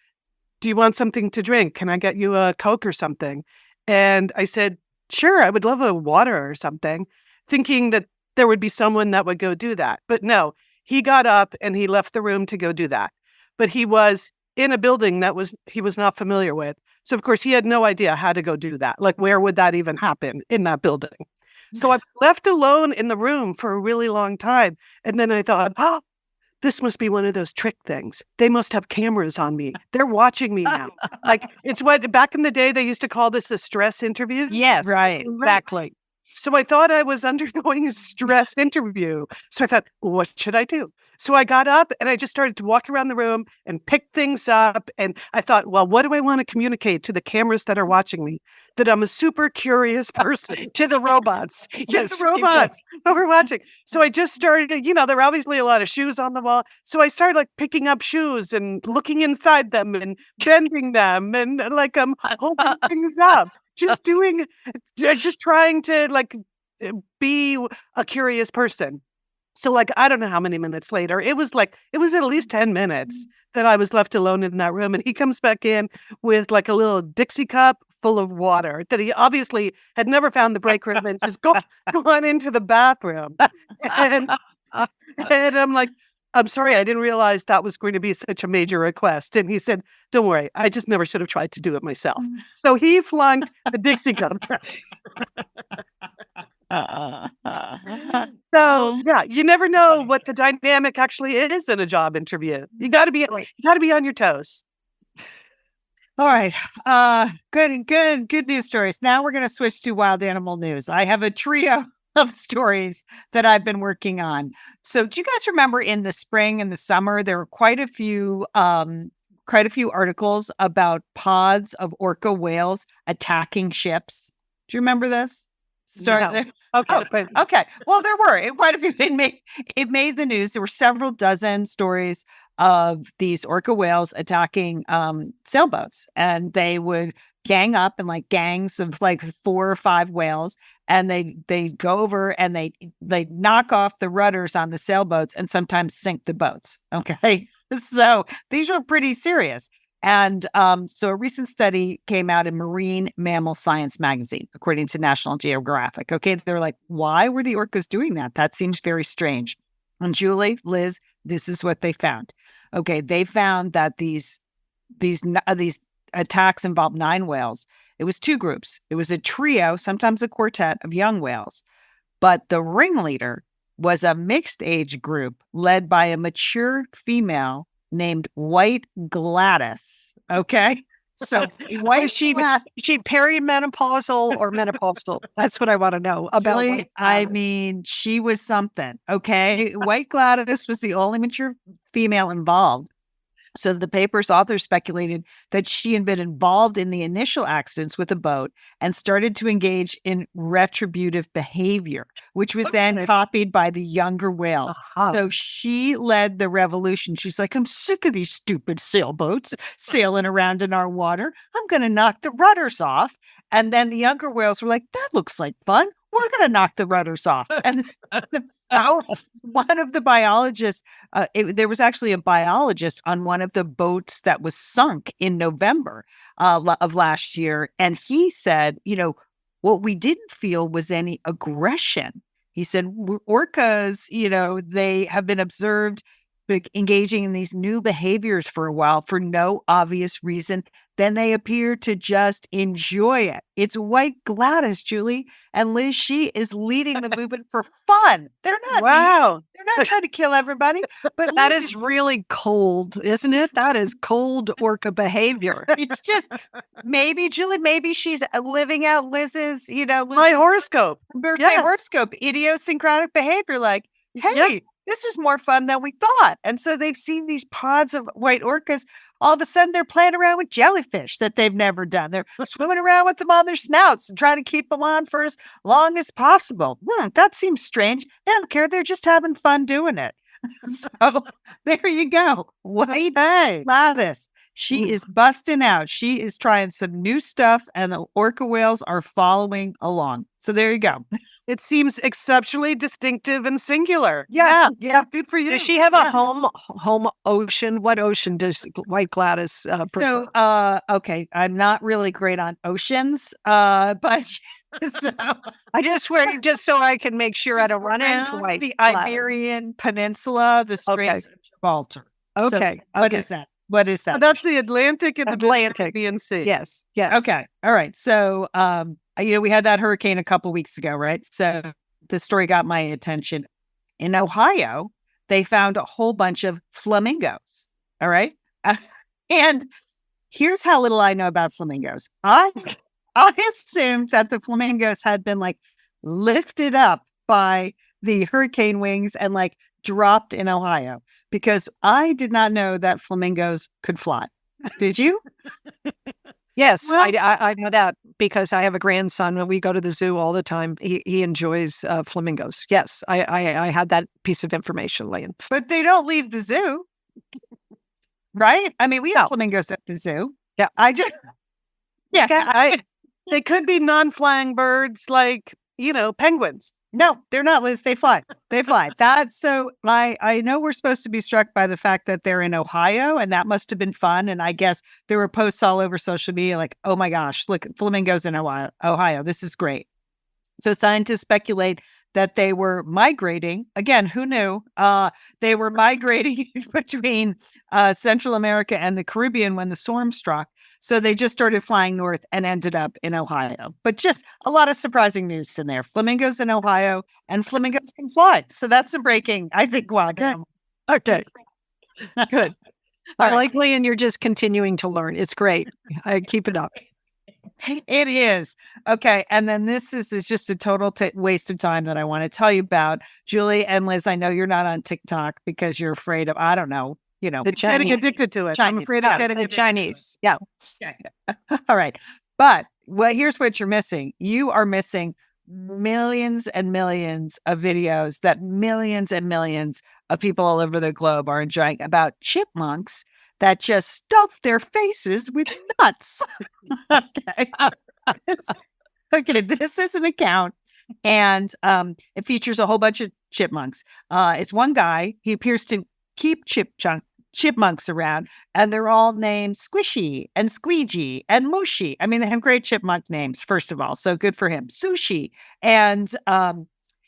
do you want something to drink? Can I get you a Coke or something? And I said, sure, I would love a water or something, thinking that there would be someone that would go do that. But no, he got up and he left the room to go do that. But he was in a building that he was not familiar with. So of course he had no idea how to go do that. Like where would that even happen in that building? So I was left alone in the room for a really long time. And then I thought, this must be one of those trick things. They must have cameras on me. They're watching me now. Like it's what back in the day, they used to call this a stress interview. Yes, Right. exactly. So I thought I was undergoing a stress interview. So I thought, what should I do? So I got up and I just started to walk around the room and pick things up. And I thought, well, what do I want to communicate to the cameras that are watching me? That I'm a super curious person. To the robots. Yes, the robots who were watching. So I just started, there were obviously a lot of shoes on the wall. So I started like picking up shoes and looking inside them and bending them and like holding things up. Just trying to like be a curious person. So like, I don't know how many minutes later, it was at least 10 minutes that I was left alone in that room. And he comes back in with like a little Dixie cup full of water that he obviously had never found the break room and just gone into the bathroom. And I'm like, I'm sorry, I didn't realize that was going to be such a major request. And he said, don't worry, I just never should have tried to do it myself. So he flunked the Dixie cup. So yeah, you never know what the dynamic actually is in a job interview. You got to be on your toes. All right. Good news stories. Now we're going to switch to wild animal news. I have a trio of stories that I've been working on. So do you guys remember in the spring and the summer, there were quite a few articles about pods of orca whales attacking ships? Do you remember this? No. Okay. Well, there were quite a few. It made the news. There were several dozen stories of these orca whales attacking sailboats, and they would gang up in like gangs of like 4 or 5 whales, and they go over and they knock off the rudders on the sailboats and sometimes sink the boats. Okay, so these are pretty serious. And so a recent study came out in Marine Mammal Science magazine, according to National Geographic. Okay, they're like, why were the orcas doing that? That seems very strange. And Julie, Liz, this is what they found. Okay, they found that these attacks involved 9 whales. It was 2 groups. It was a trio, sometimes a quartet of young whales. But the ringleader was a mixed age group led by a mature female named White Gladys. Okay. So Is she perimenopausal or menopausal? That's what I want to know about. Really, I mean, she was something. Okay. White Gladys was the only mature female involved. So the paper's authors speculated that she had been involved in the initial accidents with a boat and started to engage in retributive behavior, which was then copied by the younger whales. So she led the revolution. She's like, I'm sick of these stupid sailboats sailing around in our water. I'm going to knock the rudders off. And then the younger whales were like, that looks like fun. We're going to knock the rudders off. And so one of the biologists, there was actually a biologist on one of the boats that was sunk in November of last year. And he said, what we didn't feel was any aggression. He said, orcas, they have been observed engaging in these new behaviors for a while for no obvious reason. Then they appear to just enjoy it. It's White Gladys, Julie, and Liz. She is leading the movement for fun. They're not. Wow. They're not trying to kill everybody. But That Liz is really cold, isn't it? That is cold orca behavior. It's just maybe, Julie, maybe she's living out Liz's, My horoscope. birthday horoscope, idiosyncratic behavior. Like, hey, this is more fun than we thought. And so they've seen these pods of white orcas. All of a sudden, they're playing around with jellyfish that they've never done. They're swimming around with them on their snouts and trying to keep them on for as long as possible. That seems strange. They don't care. They're just having fun doing it. So there you go. White Gladys. She is busting out. She is trying some new stuff, and the orca whales are following along. So there you go. It seems exceptionally distinctive and singular. Yes. Yeah. Good for you. Does she have a home ocean? What ocean does White Gladys prefer? So, okay, I'm not really great on oceans, but so I just swear, just so I can make sure I don't run into around White the Gladys. Iberian Peninsula, the Straits of Gibraltar. Okay. What is that? What is that? That's the Atlantic and the Atlantic. Caribbean Sea. Yes. Yes. Okay. All right. So, we had that hurricane a couple weeks ago, right? So the story got my attention. In Ohio, they found a whole bunch of flamingos. All right. And here's how little I know about flamingos. I assumed that the flamingos had been like lifted up by the hurricane wings and like dropped in Ohio, because I did not know that flamingos could fly. Did you? Yes, Well- I know that because I have a grandson and we go to the zoo all the time. He enjoys flamingos. Yes, I had that piece of information, Lian. But they don't leave the zoo, right? I mean, we have No. flamingos at the zoo. Yeah. They could be non-flying birds like, penguins. No, they're not, Liz. They fly. They fly. That's so I know we're supposed to be struck by the fact that they're in Ohio, and that must have been fun. And I guess there were posts all over social media like, oh my gosh, look, flamingos in Ohio. This is great. So scientists speculate that they were migrating. Again, who knew? They were migrating between Central America and the Caribbean when the storm struck. So they just started flying north and ended up in Ohio. But just a lot of surprising news in there. Flamingos in Ohio, and flamingos can fly. So that's a breaking, I think, wild. Okay, good. All I right. like Lian. You're just continuing to learn. It's great. I keep it up. It is. Okay. And then this is just a total waste of time that I want to tell you about. Julie and Liz, I know you're not on TikTok because you're afraid of, I don't know, The Getting Chinese. addicted to it. I'm Chinese. afraid Yeah, of getting The addicted. Chinese. Yeah. All right. But here's what you're missing. You are missing millions and millions of videos that millions and millions of people all over the globe are enjoying about chipmunks that just stuff their faces with nuts. Okay. Okay, this is an account, and it features a whole bunch of chipmunks. It's one guy. He appears to keep chipmunks around, and they're all named Squishy and Squeegee and Mushy. I mean, they have great chipmunk names, first of all, so good for him. Sushi. And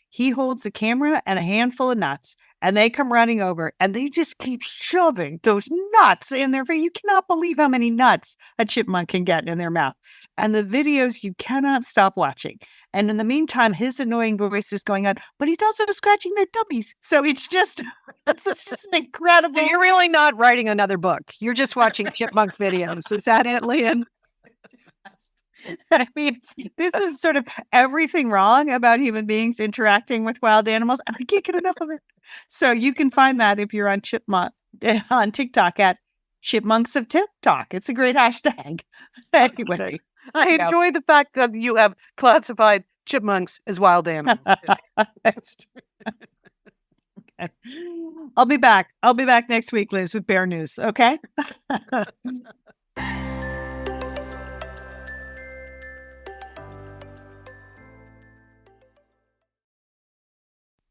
he holds a camera and a handful of nuts, and they come running over, and they just keep shoving those nuts in their face. You cannot believe how many nuts a chipmunk can get in their mouth. And the videos you cannot stop watching. And in the meantime, his annoying voice is going on, but he's also scratching their tummies. So it's just, it's just an incredible. So you're really not writing another book. You're just watching chipmunk videos. Is that it, Lian? I mean, this is sort of everything wrong about human beings interacting with wild animals, and I can't get enough of it. So you can find that if you're on TikTok at Chipmunks of TikTok. It's a great hashtag. Anyway, I enjoy the fact that you have classified chipmunks as wild animals. That's true. Okay. I'll be back. I'll be back next week, Liz, with bear news. Okay.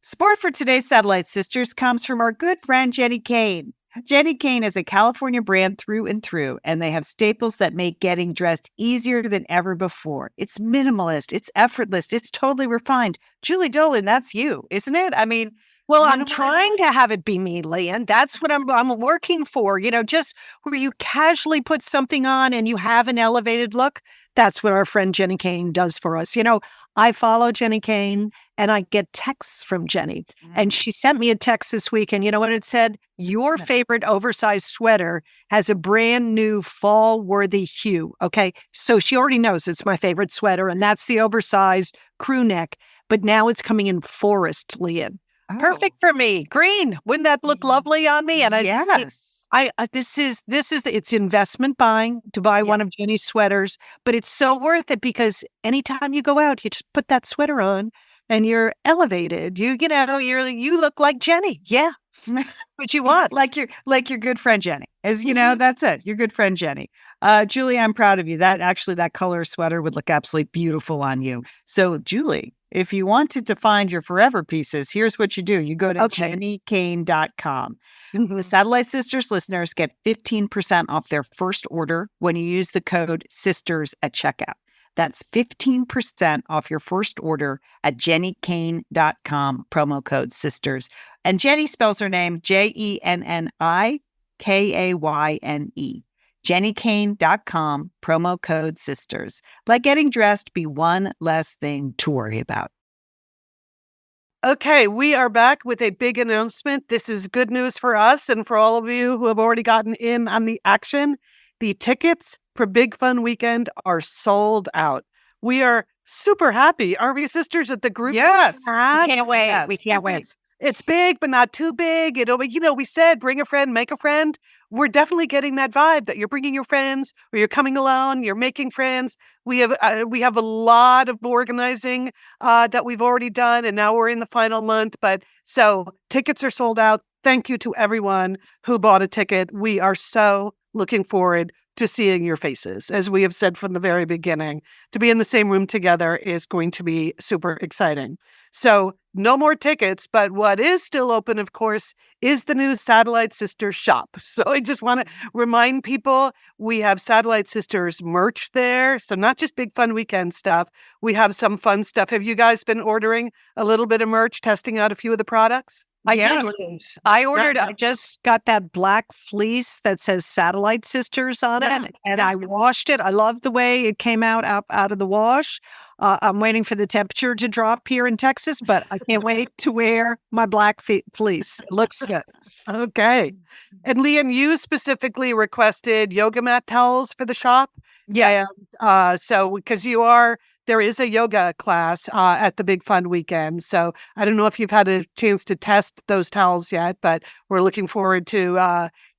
Support for today's Satellite Sisters comes from our good friend Jenny Kane. Jenny Kane is a California brand through and through, and they have staples that make getting dressed easier than ever before. It's minimalist, it's effortless, it's totally refined. Julie Dolan, that's you, isn't it? I mean, Well, I'm minimalist- trying to have it be me, Lian. That's what I'm working for. Just where you casually put something on and you have an elevated look. That's what our friend Jenny Kane does for us. I follow Jenny Kane and I get texts from Jenny. And she sent me a text this week, and you know what it said? Your favorite oversized sweater has a brand new fall-worthy hue. Okay, so she already knows it's my favorite sweater, and that's the oversized crew neck. But now it's coming in forest, Lian. Perfect for me. Green. Wouldn't that look lovely on me? And Yes. it's investment buying to buy one of Jenny's sweaters, but it's so worth it because anytime you go out, you just put that sweater on and you're elevated. You look like Jenny. Yeah. What you want. like your good friend Jenny. As you know, that's it. Your good friend Jenny. Julie, I'm proud of you. That color sweater would look absolutely beautiful on you. So, Julie, if you wanted to find your forever pieces, here's what you do. You go to jennykane.com. The Satellite Sisters listeners get 15% off their first order when you use the code SISTERS at checkout. That's 15% off your first order at jennykane.com, promo code SISTERS. And Jenny spells her name JenniKayne. jennykane.com, promo code SISTERS. Let getting dressed be one less thing to worry about. Okay, we are back with a big announcement. This is good news for us and for all of you who have already gotten in on the action. The tickets for Big Fun Weekend are sold out. We are super happy, aren't we, sisters, at the group? Yes. We can't wait. Yes. We can't wait. It's big, but not too big. We said bring a friend, make a friend. We're definitely getting that vibe that you're bringing your friends, or you're coming alone, you're making friends. We have a lot of organizing that we've already done, and now we're in the final month. But so tickets are sold out. Thank you to everyone who bought a ticket. We are so looking forward to seeing your faces. As we have said from the very beginning, to be in the same room together is going to be super exciting. So no more tickets, but what is still open, of course, is the new Satellite Sisters shop. So I just want to remind people, we have Satellite Sisters merch there. So not just Big Fun Weekend stuff. We have some fun stuff. Have you guys been ordering a little bit of merch, testing out a few of the products? I ordered, I just got that black fleece that says Satellite Sisters on it, and I washed it. I love the way it came out of the wash. I'm waiting for the temperature to drop here in Texas, but I can't wait to wear my black fleece. It looks good. Okay. And Lian, you specifically requested yoga mat towels for the shop. Yes. So because there is a yoga class at the Big Fun Weekend. So I don't know if you've had a chance to test those towels yet, but we're looking forward to,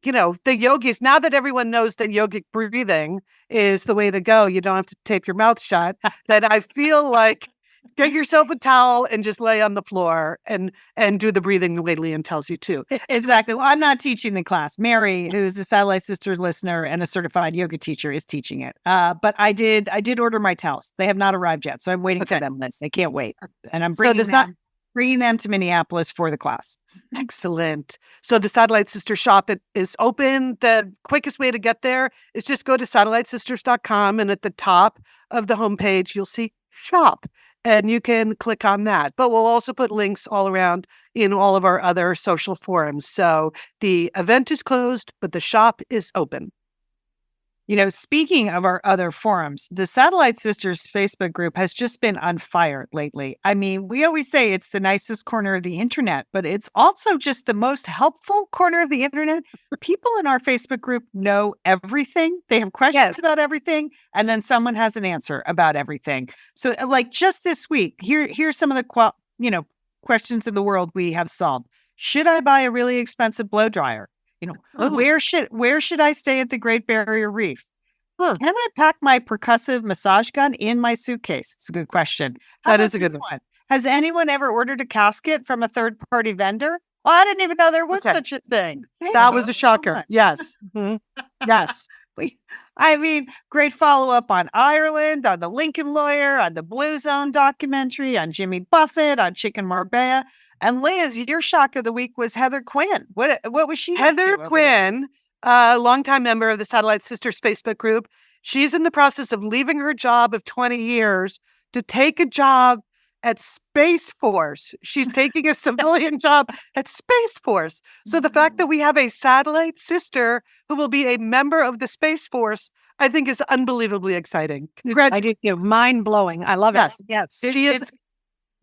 the yogis. Now that everyone knows that yogic breathing is the way to go, you don't have to tape your mouth shut, that I feel like get yourself a towel and just lay on the floor and do the breathing the way Lian tells you to. Exactly. Well, I'm not teaching the class. Mary, who's a Satellite Sisters listener and a certified yoga teacher, is teaching it. But I did order my towels. They have not arrived yet, so I'm waiting for them, Liz. I can't wait. And I'm bringing them to Minneapolis for the class. Excellent. So the Satellite Sisters shop is open. The quickest way to get there is just go to satellitesisters.com, and at the top of the homepage, you'll see shop. And you can click on that. But we'll also put links all around in all of our other social forums. So the event is closed, but the shop is open. Speaking of our other forums, the Satellite Sisters Facebook group has just been on fire lately. I mean, we always say it's the nicest corner of the internet, but it's also just the most helpful corner of the internet. People in our Facebook group know everything. They have questions about everything, and then someone has an answer about everything. So like just this week, here's some of the questions in the world we have solved. Should I buy a really expensive blow dryer? Where should I stay at the Great Barrier Reef? Can I pack my percussive massage gun in my suitcase? It's a good question. That is a good one. Has anyone ever ordered a casket from a third-party vendor? Well, I didn't even know there was such a thing. That was a shocker. Yes. Yes. Great follow-up on Ireland, on the Lincoln Lawyer, on the Blue Zone documentary, on Jimmy Buffett, on Chicken Marbella. And Liz, your shock of the week was Heather Quinn. What was she? Heather Quinn, a longtime member of the Satellite Sisters Facebook group. She's in the process of leaving her job of 20 years to take a job at Space Force. She's taking a civilian job at Space Force. So the fact that we have a satellite sister who will be a member of the Space Force, I think is unbelievably exciting. I do too. Mind blowing. I love it. Yes.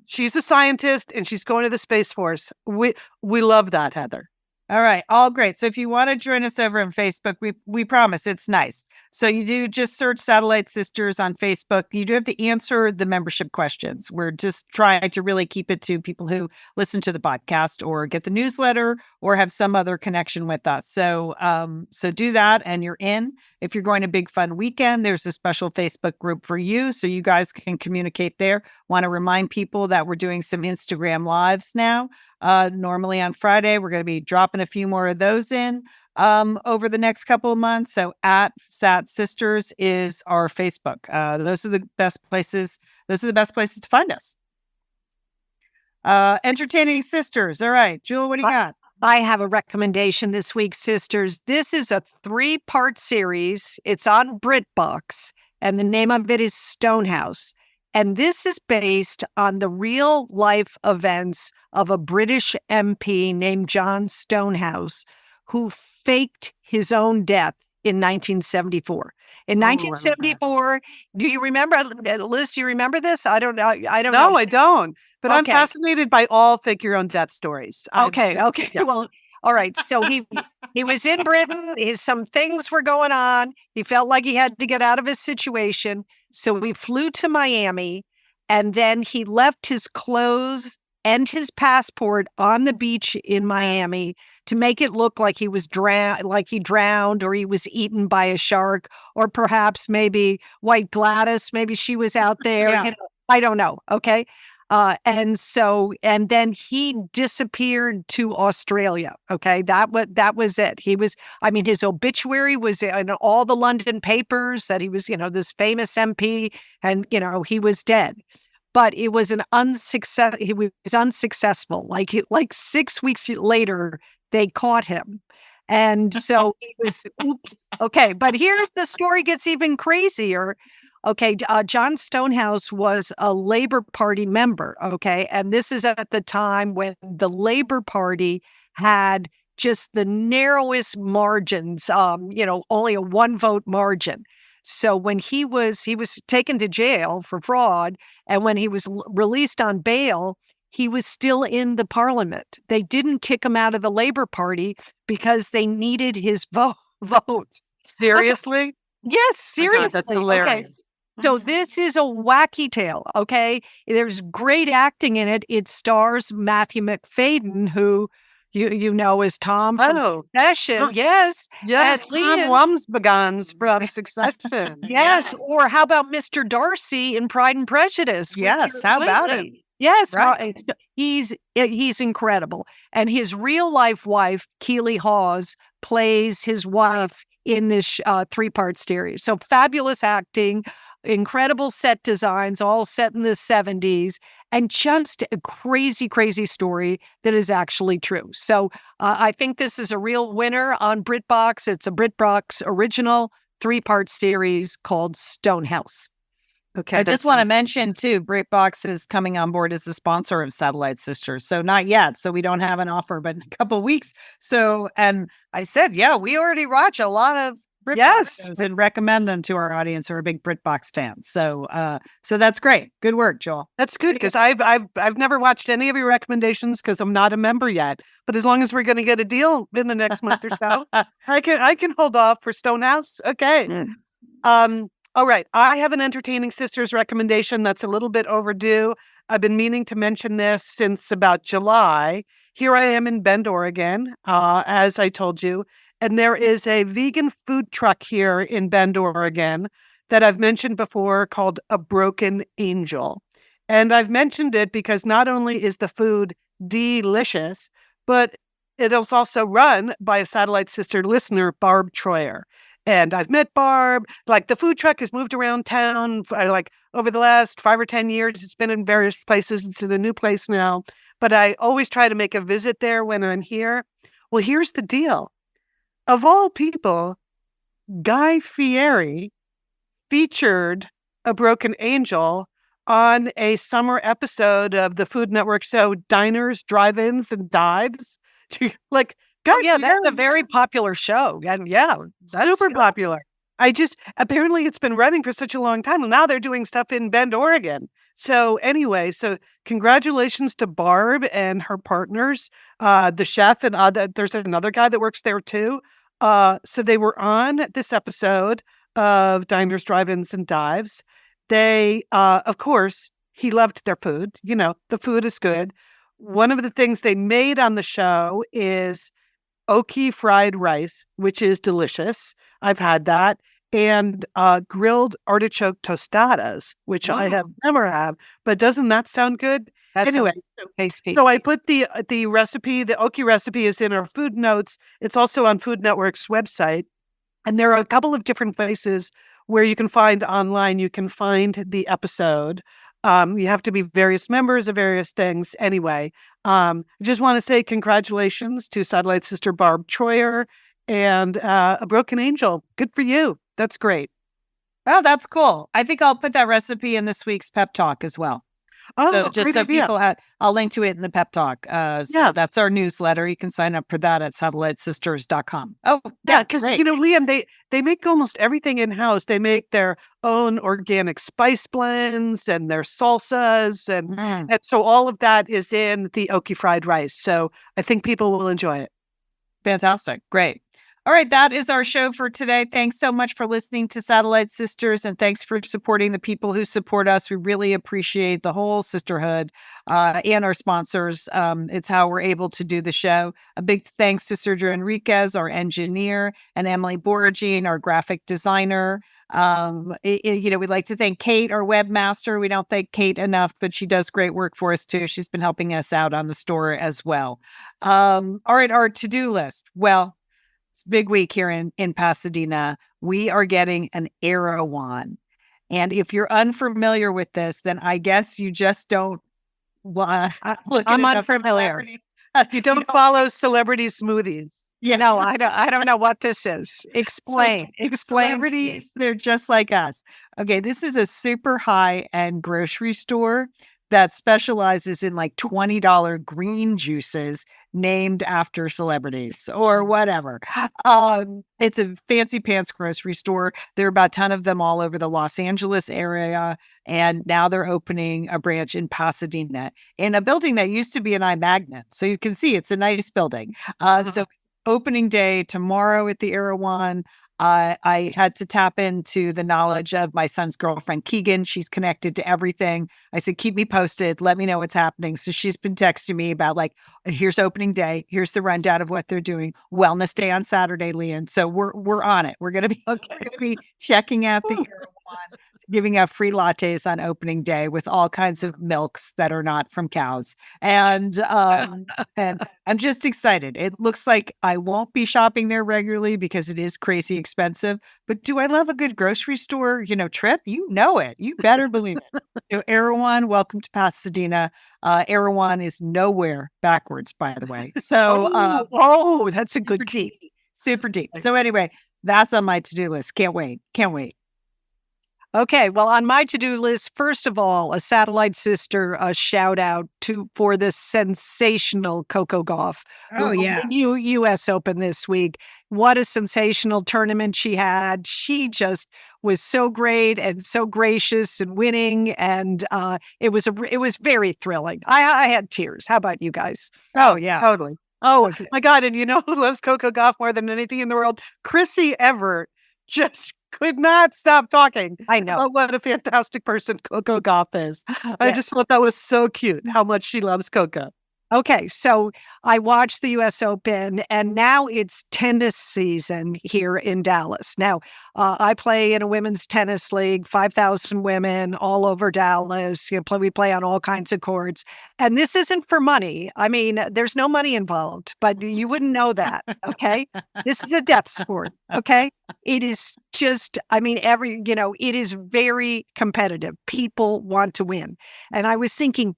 She's a scientist and she's going to the Space Force. We love that, Heather. All right. All great. So if you want to join us over on Facebook, we promise it's nice. So you do just search Satellite Sisters on Facebook. You do have to answer the membership questions. We're just trying to really keep it to people who listen to the podcast or get the newsletter or have some other connection with us. So so do that and you're in. If you're going to Big Fun Weekend, there's a special Facebook group for you. So you guys can communicate there. Want to remind people that we're doing some Instagram lives now. Normally on Friday, we're going to be dropping a few more of those in over the next couple of months. So at Sat Sisters is our Facebook. Those are the best places. Those are the best places to find us. Entertaining Sisters. All right, Jewel, what do you got? I have a recommendation this week, sisters. This is a 3-part series. It's on BritBox, and the name of it is Stonehouse. And this is based on the real life events of a British MP named John Stonehouse, who faked his own death in 1974. In 1974, do you remember, Liz, do you remember this? I don't know. I don't know. No, I don't. But I'm Okay. fascinated by all fake your own death stories. Okay. Yeah. Well, all right. So he was in Britain. Some things were going on. He felt like he had to get out of his situation. So we flew to Miami, and then he left his clothes and his passport on the beach in Miami to make it look like he was like he drowned or he was eaten by a shark, or perhaps maybe White Gladys, maybe she was out there. Yeah. You know, I don't know. Okay. And then he disappeared to Australia. Okay. That was it. His obituary was in all the London papers that he was, this famous MP, and, he was dead. But it was he was unsuccessful. Like 6 weeks later, they caught him. And so he was, oops. Okay. But here's the story gets even crazier. Okay. John Stonehouse was a Labour Party member. Okay. And this is at the time when the Labour Party had just the narrowest margins, only a 1-vote margin. So when he was taken to jail for fraud, and when he was released on bail, he was still in the parliament. They didn't kick him out of the Labour Party because they needed his vote. Seriously? Yes, seriously. God, that's hilarious. Okay. So this is a wacky tale, okay? There's great acting in it. It stars Matthew McFadden, who you know as Tom from Succession. Yes. Yes, Tom Lian. Wamsbagans from Succession. Yes. Or how about Mr. Darcy in Pride and Prejudice? Yes, how about him? Yes, Right. he's incredible. And his real life wife, Keely Hawes, plays his wife in this 3-part series. So fabulous acting, incredible set designs, all set in the 70s, and just a crazy, crazy story that is actually true. So I think this is a real winner on BritBox. It's a BritBox original 3-part series called Stonehouse. Okay. I just want to mention too, BritBox is coming on board as a sponsor of Satellite Sisters. So not yet. So we don't have an offer, but in a couple of weeks. So, and I said, yeah, we already watch a lot of BritBox shows and recommend them to our audience who are big BritBox fans. So, so that's great. Good work, Joel. That's good, because I've never watched any of your recommendations because I'm not a member yet. But as long as we're going to get a deal in the next month or so, I can hold off for Stonehouse. Okay. All right. I have an Entertaining Sisters recommendation that's a little bit overdue. I've been meaning to mention this since about July. Here I am in Bend, Oregon, as I told you. And there is a vegan food truck here in Bend, Oregon, that I've mentioned before called A Broken Angel. And I've mentioned it because not only is the food delicious, but it is also run by a Satellite Sister listener, Barb Troyer. And I've met Barb. Like, the food truck has moved around town like over the last 5 or 10 years. It's been in various places. It's in a new place now. But I always try to make a visit there when I'm here. Well, here's the deal. Of all people, Guy Fieri featured A Broken Angel on a summer episode of the Food Network show Diners, Drive-Ins, and Dives. Like, Guy Fieri, that's a very popular show. And super popular. apparently it's been running for such a long time. And now they're doing stuff in Bend, Oregon. So anyway, so congratulations to Barb and her partners, the chef, and there's another guy that works there too. So they were on this episode of Diners, Drive-Ins, and Dives. They, of course, he loved their food. You know, the food is good. One of the things they made on the show is oki fried rice, which is delicious. I've had that. And grilled artichoke tostadas, which I have never had. But doesn't that sound good? Anyway, so tasty. so I put the recipe, the oki recipe is in our food notes. It's also on Food Network's website. And there are a couple of different places where you can find online, you can find the episode. You have to be various members of various things. Anyway, I just want to say congratulations to Satellite Sister Barb Troyer and A Broken Angel. Good for you. That's great. Oh, that's cool. I think I'll put that recipe in this week's pep talk as well. Oh, So just great so idea. people I'll link to it in the pep talk. So Yeah. that's our newsletter. You can sign up for that at satellitesisters.com. Oh, Yeah, because great. Lian, they make almost everything in house. They make their own organic spice blends and their salsas, and so all of that is in the oki fried rice. So I think people will enjoy it. Fantastic. Great. All right, that is our show for today. Thanks so much for listening to Satellite Sisters, and thanks for supporting the people who support us. We really appreciate the whole sisterhood and our sponsors. It's how we're able to do the show. A big thanks to Sergio Enriquez, our engineer, and Emily Boragine, our graphic designer. We'd like to thank Kate, our webmaster. We don't thank Kate enough, but she does great work for us too. She's been helping us out on the store as well. All right, our to-do list. Well, it's a big week here in Pasadena. We are getting an Erewhon. And if you're unfamiliar with this, then I guess you just don't look at I'm enough unfamiliar. celebrity- You don't follow celebrity smoothies. Yeah, No, I don't know what this is. Explain. Celebrities, they're just like us. Okay, this is a super high-end grocery store that specializes in like $20 green juices named after celebrities or whatever. It's a fancy pants grocery store. There are about 10 of them all over the Los Angeles area. And now they're opening a branch in Pasadena in a building that used to be an iMagnet. So you can see it's a nice building. So opening day tomorrow at the Erewhon. I had to tap into the knowledge of my son's girlfriend, Keegan. She's connected to everything. I said, keep me posted. Let me know what's happening. So she's been texting me about like, here's opening day. Here's the rundown of what they're doing. Wellness day on Saturday, Lian. So we're on it. We're going to be checking out the Erewhon, giving out free lattes on opening day with all kinds of milks that are not from cows. And I'm just excited. It looks like I won't be shopping there regularly because it is crazy expensive. But do I love a good grocery store, trip? You know it. You better believe it. So Erewhon, welcome to Pasadena. Erewhon is nowhere backwards, by the way. So That's a good key. super deep. So anyway, that's on my to-do list. Can't wait. Okay, well, on my to-do list, first of all, a Satellite Sister shout out for this sensational Coco Gauff. Oh, yeah. U.S. Open this week. What a sensational tournament she had. She just was so great and so gracious and winning, and it was very thrilling. I had tears. How about you guys? Oh, yeah. Totally. Oh, my God. And you know who loves Coco Gauff more than anything in the world? Chrissy Everett just could not stop talking. I know. About what a fantastic person Coco Gauff is. I just thought that was so cute, how much she loves Coco. Okay, so I watched the U.S. Open, and now it's tennis season here in Dallas. Now, I play in a women's tennis league, 5,000 women all over Dallas. We play on all kinds of courts. And this isn't for money. I mean, there's no money involved, but you wouldn't know that, okay? This is a death sport, okay? It is just, it is very competitive. People want to win. And I was thinking,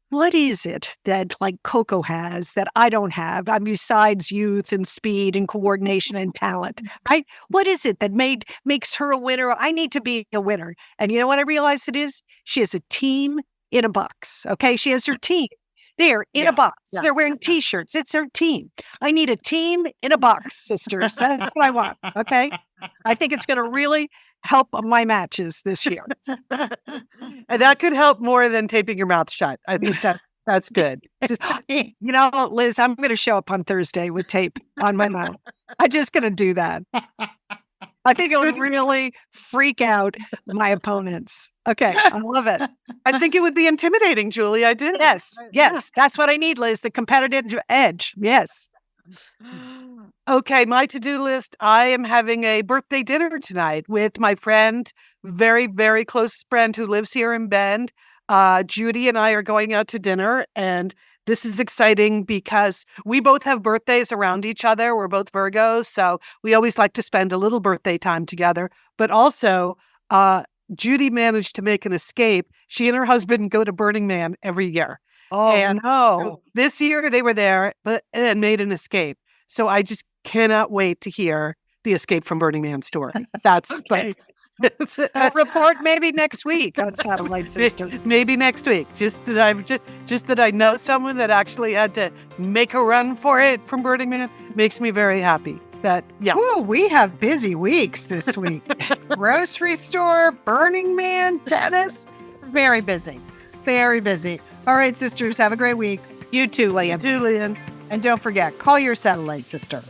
what is it that like Coco has that I don't have? Besides youth and speed and coordination and talent, right? What is it that makes her a winner? I need to be a winner. And you know what I realized it is? She has a team in a box. Okay. She has her team. They're in Yeah, a box. yeah, They're wearing T-shirts. It's their team. I need a team in a box, sisters. That's what I want. Okay. I think it's going to really help my matches this year. And that could help more than taping your mouth shut. I think that's good. Just, You know, Liz, I'm going to show up on Thursday with tape on my mouth. I'm just going to do that. I think it would really freak out my opponents. Okay. I love it. I think it would be intimidating, Julie. I did. Yes. That's what I need, Liz. The competitive edge. Yes. Okay, my to-do list. I am having a birthday dinner tonight with my friend, very, very close friend who lives here in Bend. Judy and I are going out to dinner, and this is exciting because we both have birthdays around each other. We're both Virgos, so we always like to spend a little birthday time together. But also, Judy managed to make an escape. She and her husband go to Burning Man every year. Oh, And no. so this year they were there, and made an escape. So I just cannot wait to hear the escape from Burning Man story. That's Okay. Report maybe next week on Satellite Sister. maybe next week. Just that I know someone that actually had to make a run for it from Burning Man makes me very happy. Ooh, we have busy weeks this week. Grocery store, Burning Man, tennis. Very busy. Very busy. All right, sisters, have a great week. You too, Liam. Julian. And don't forget, call your satellite sister.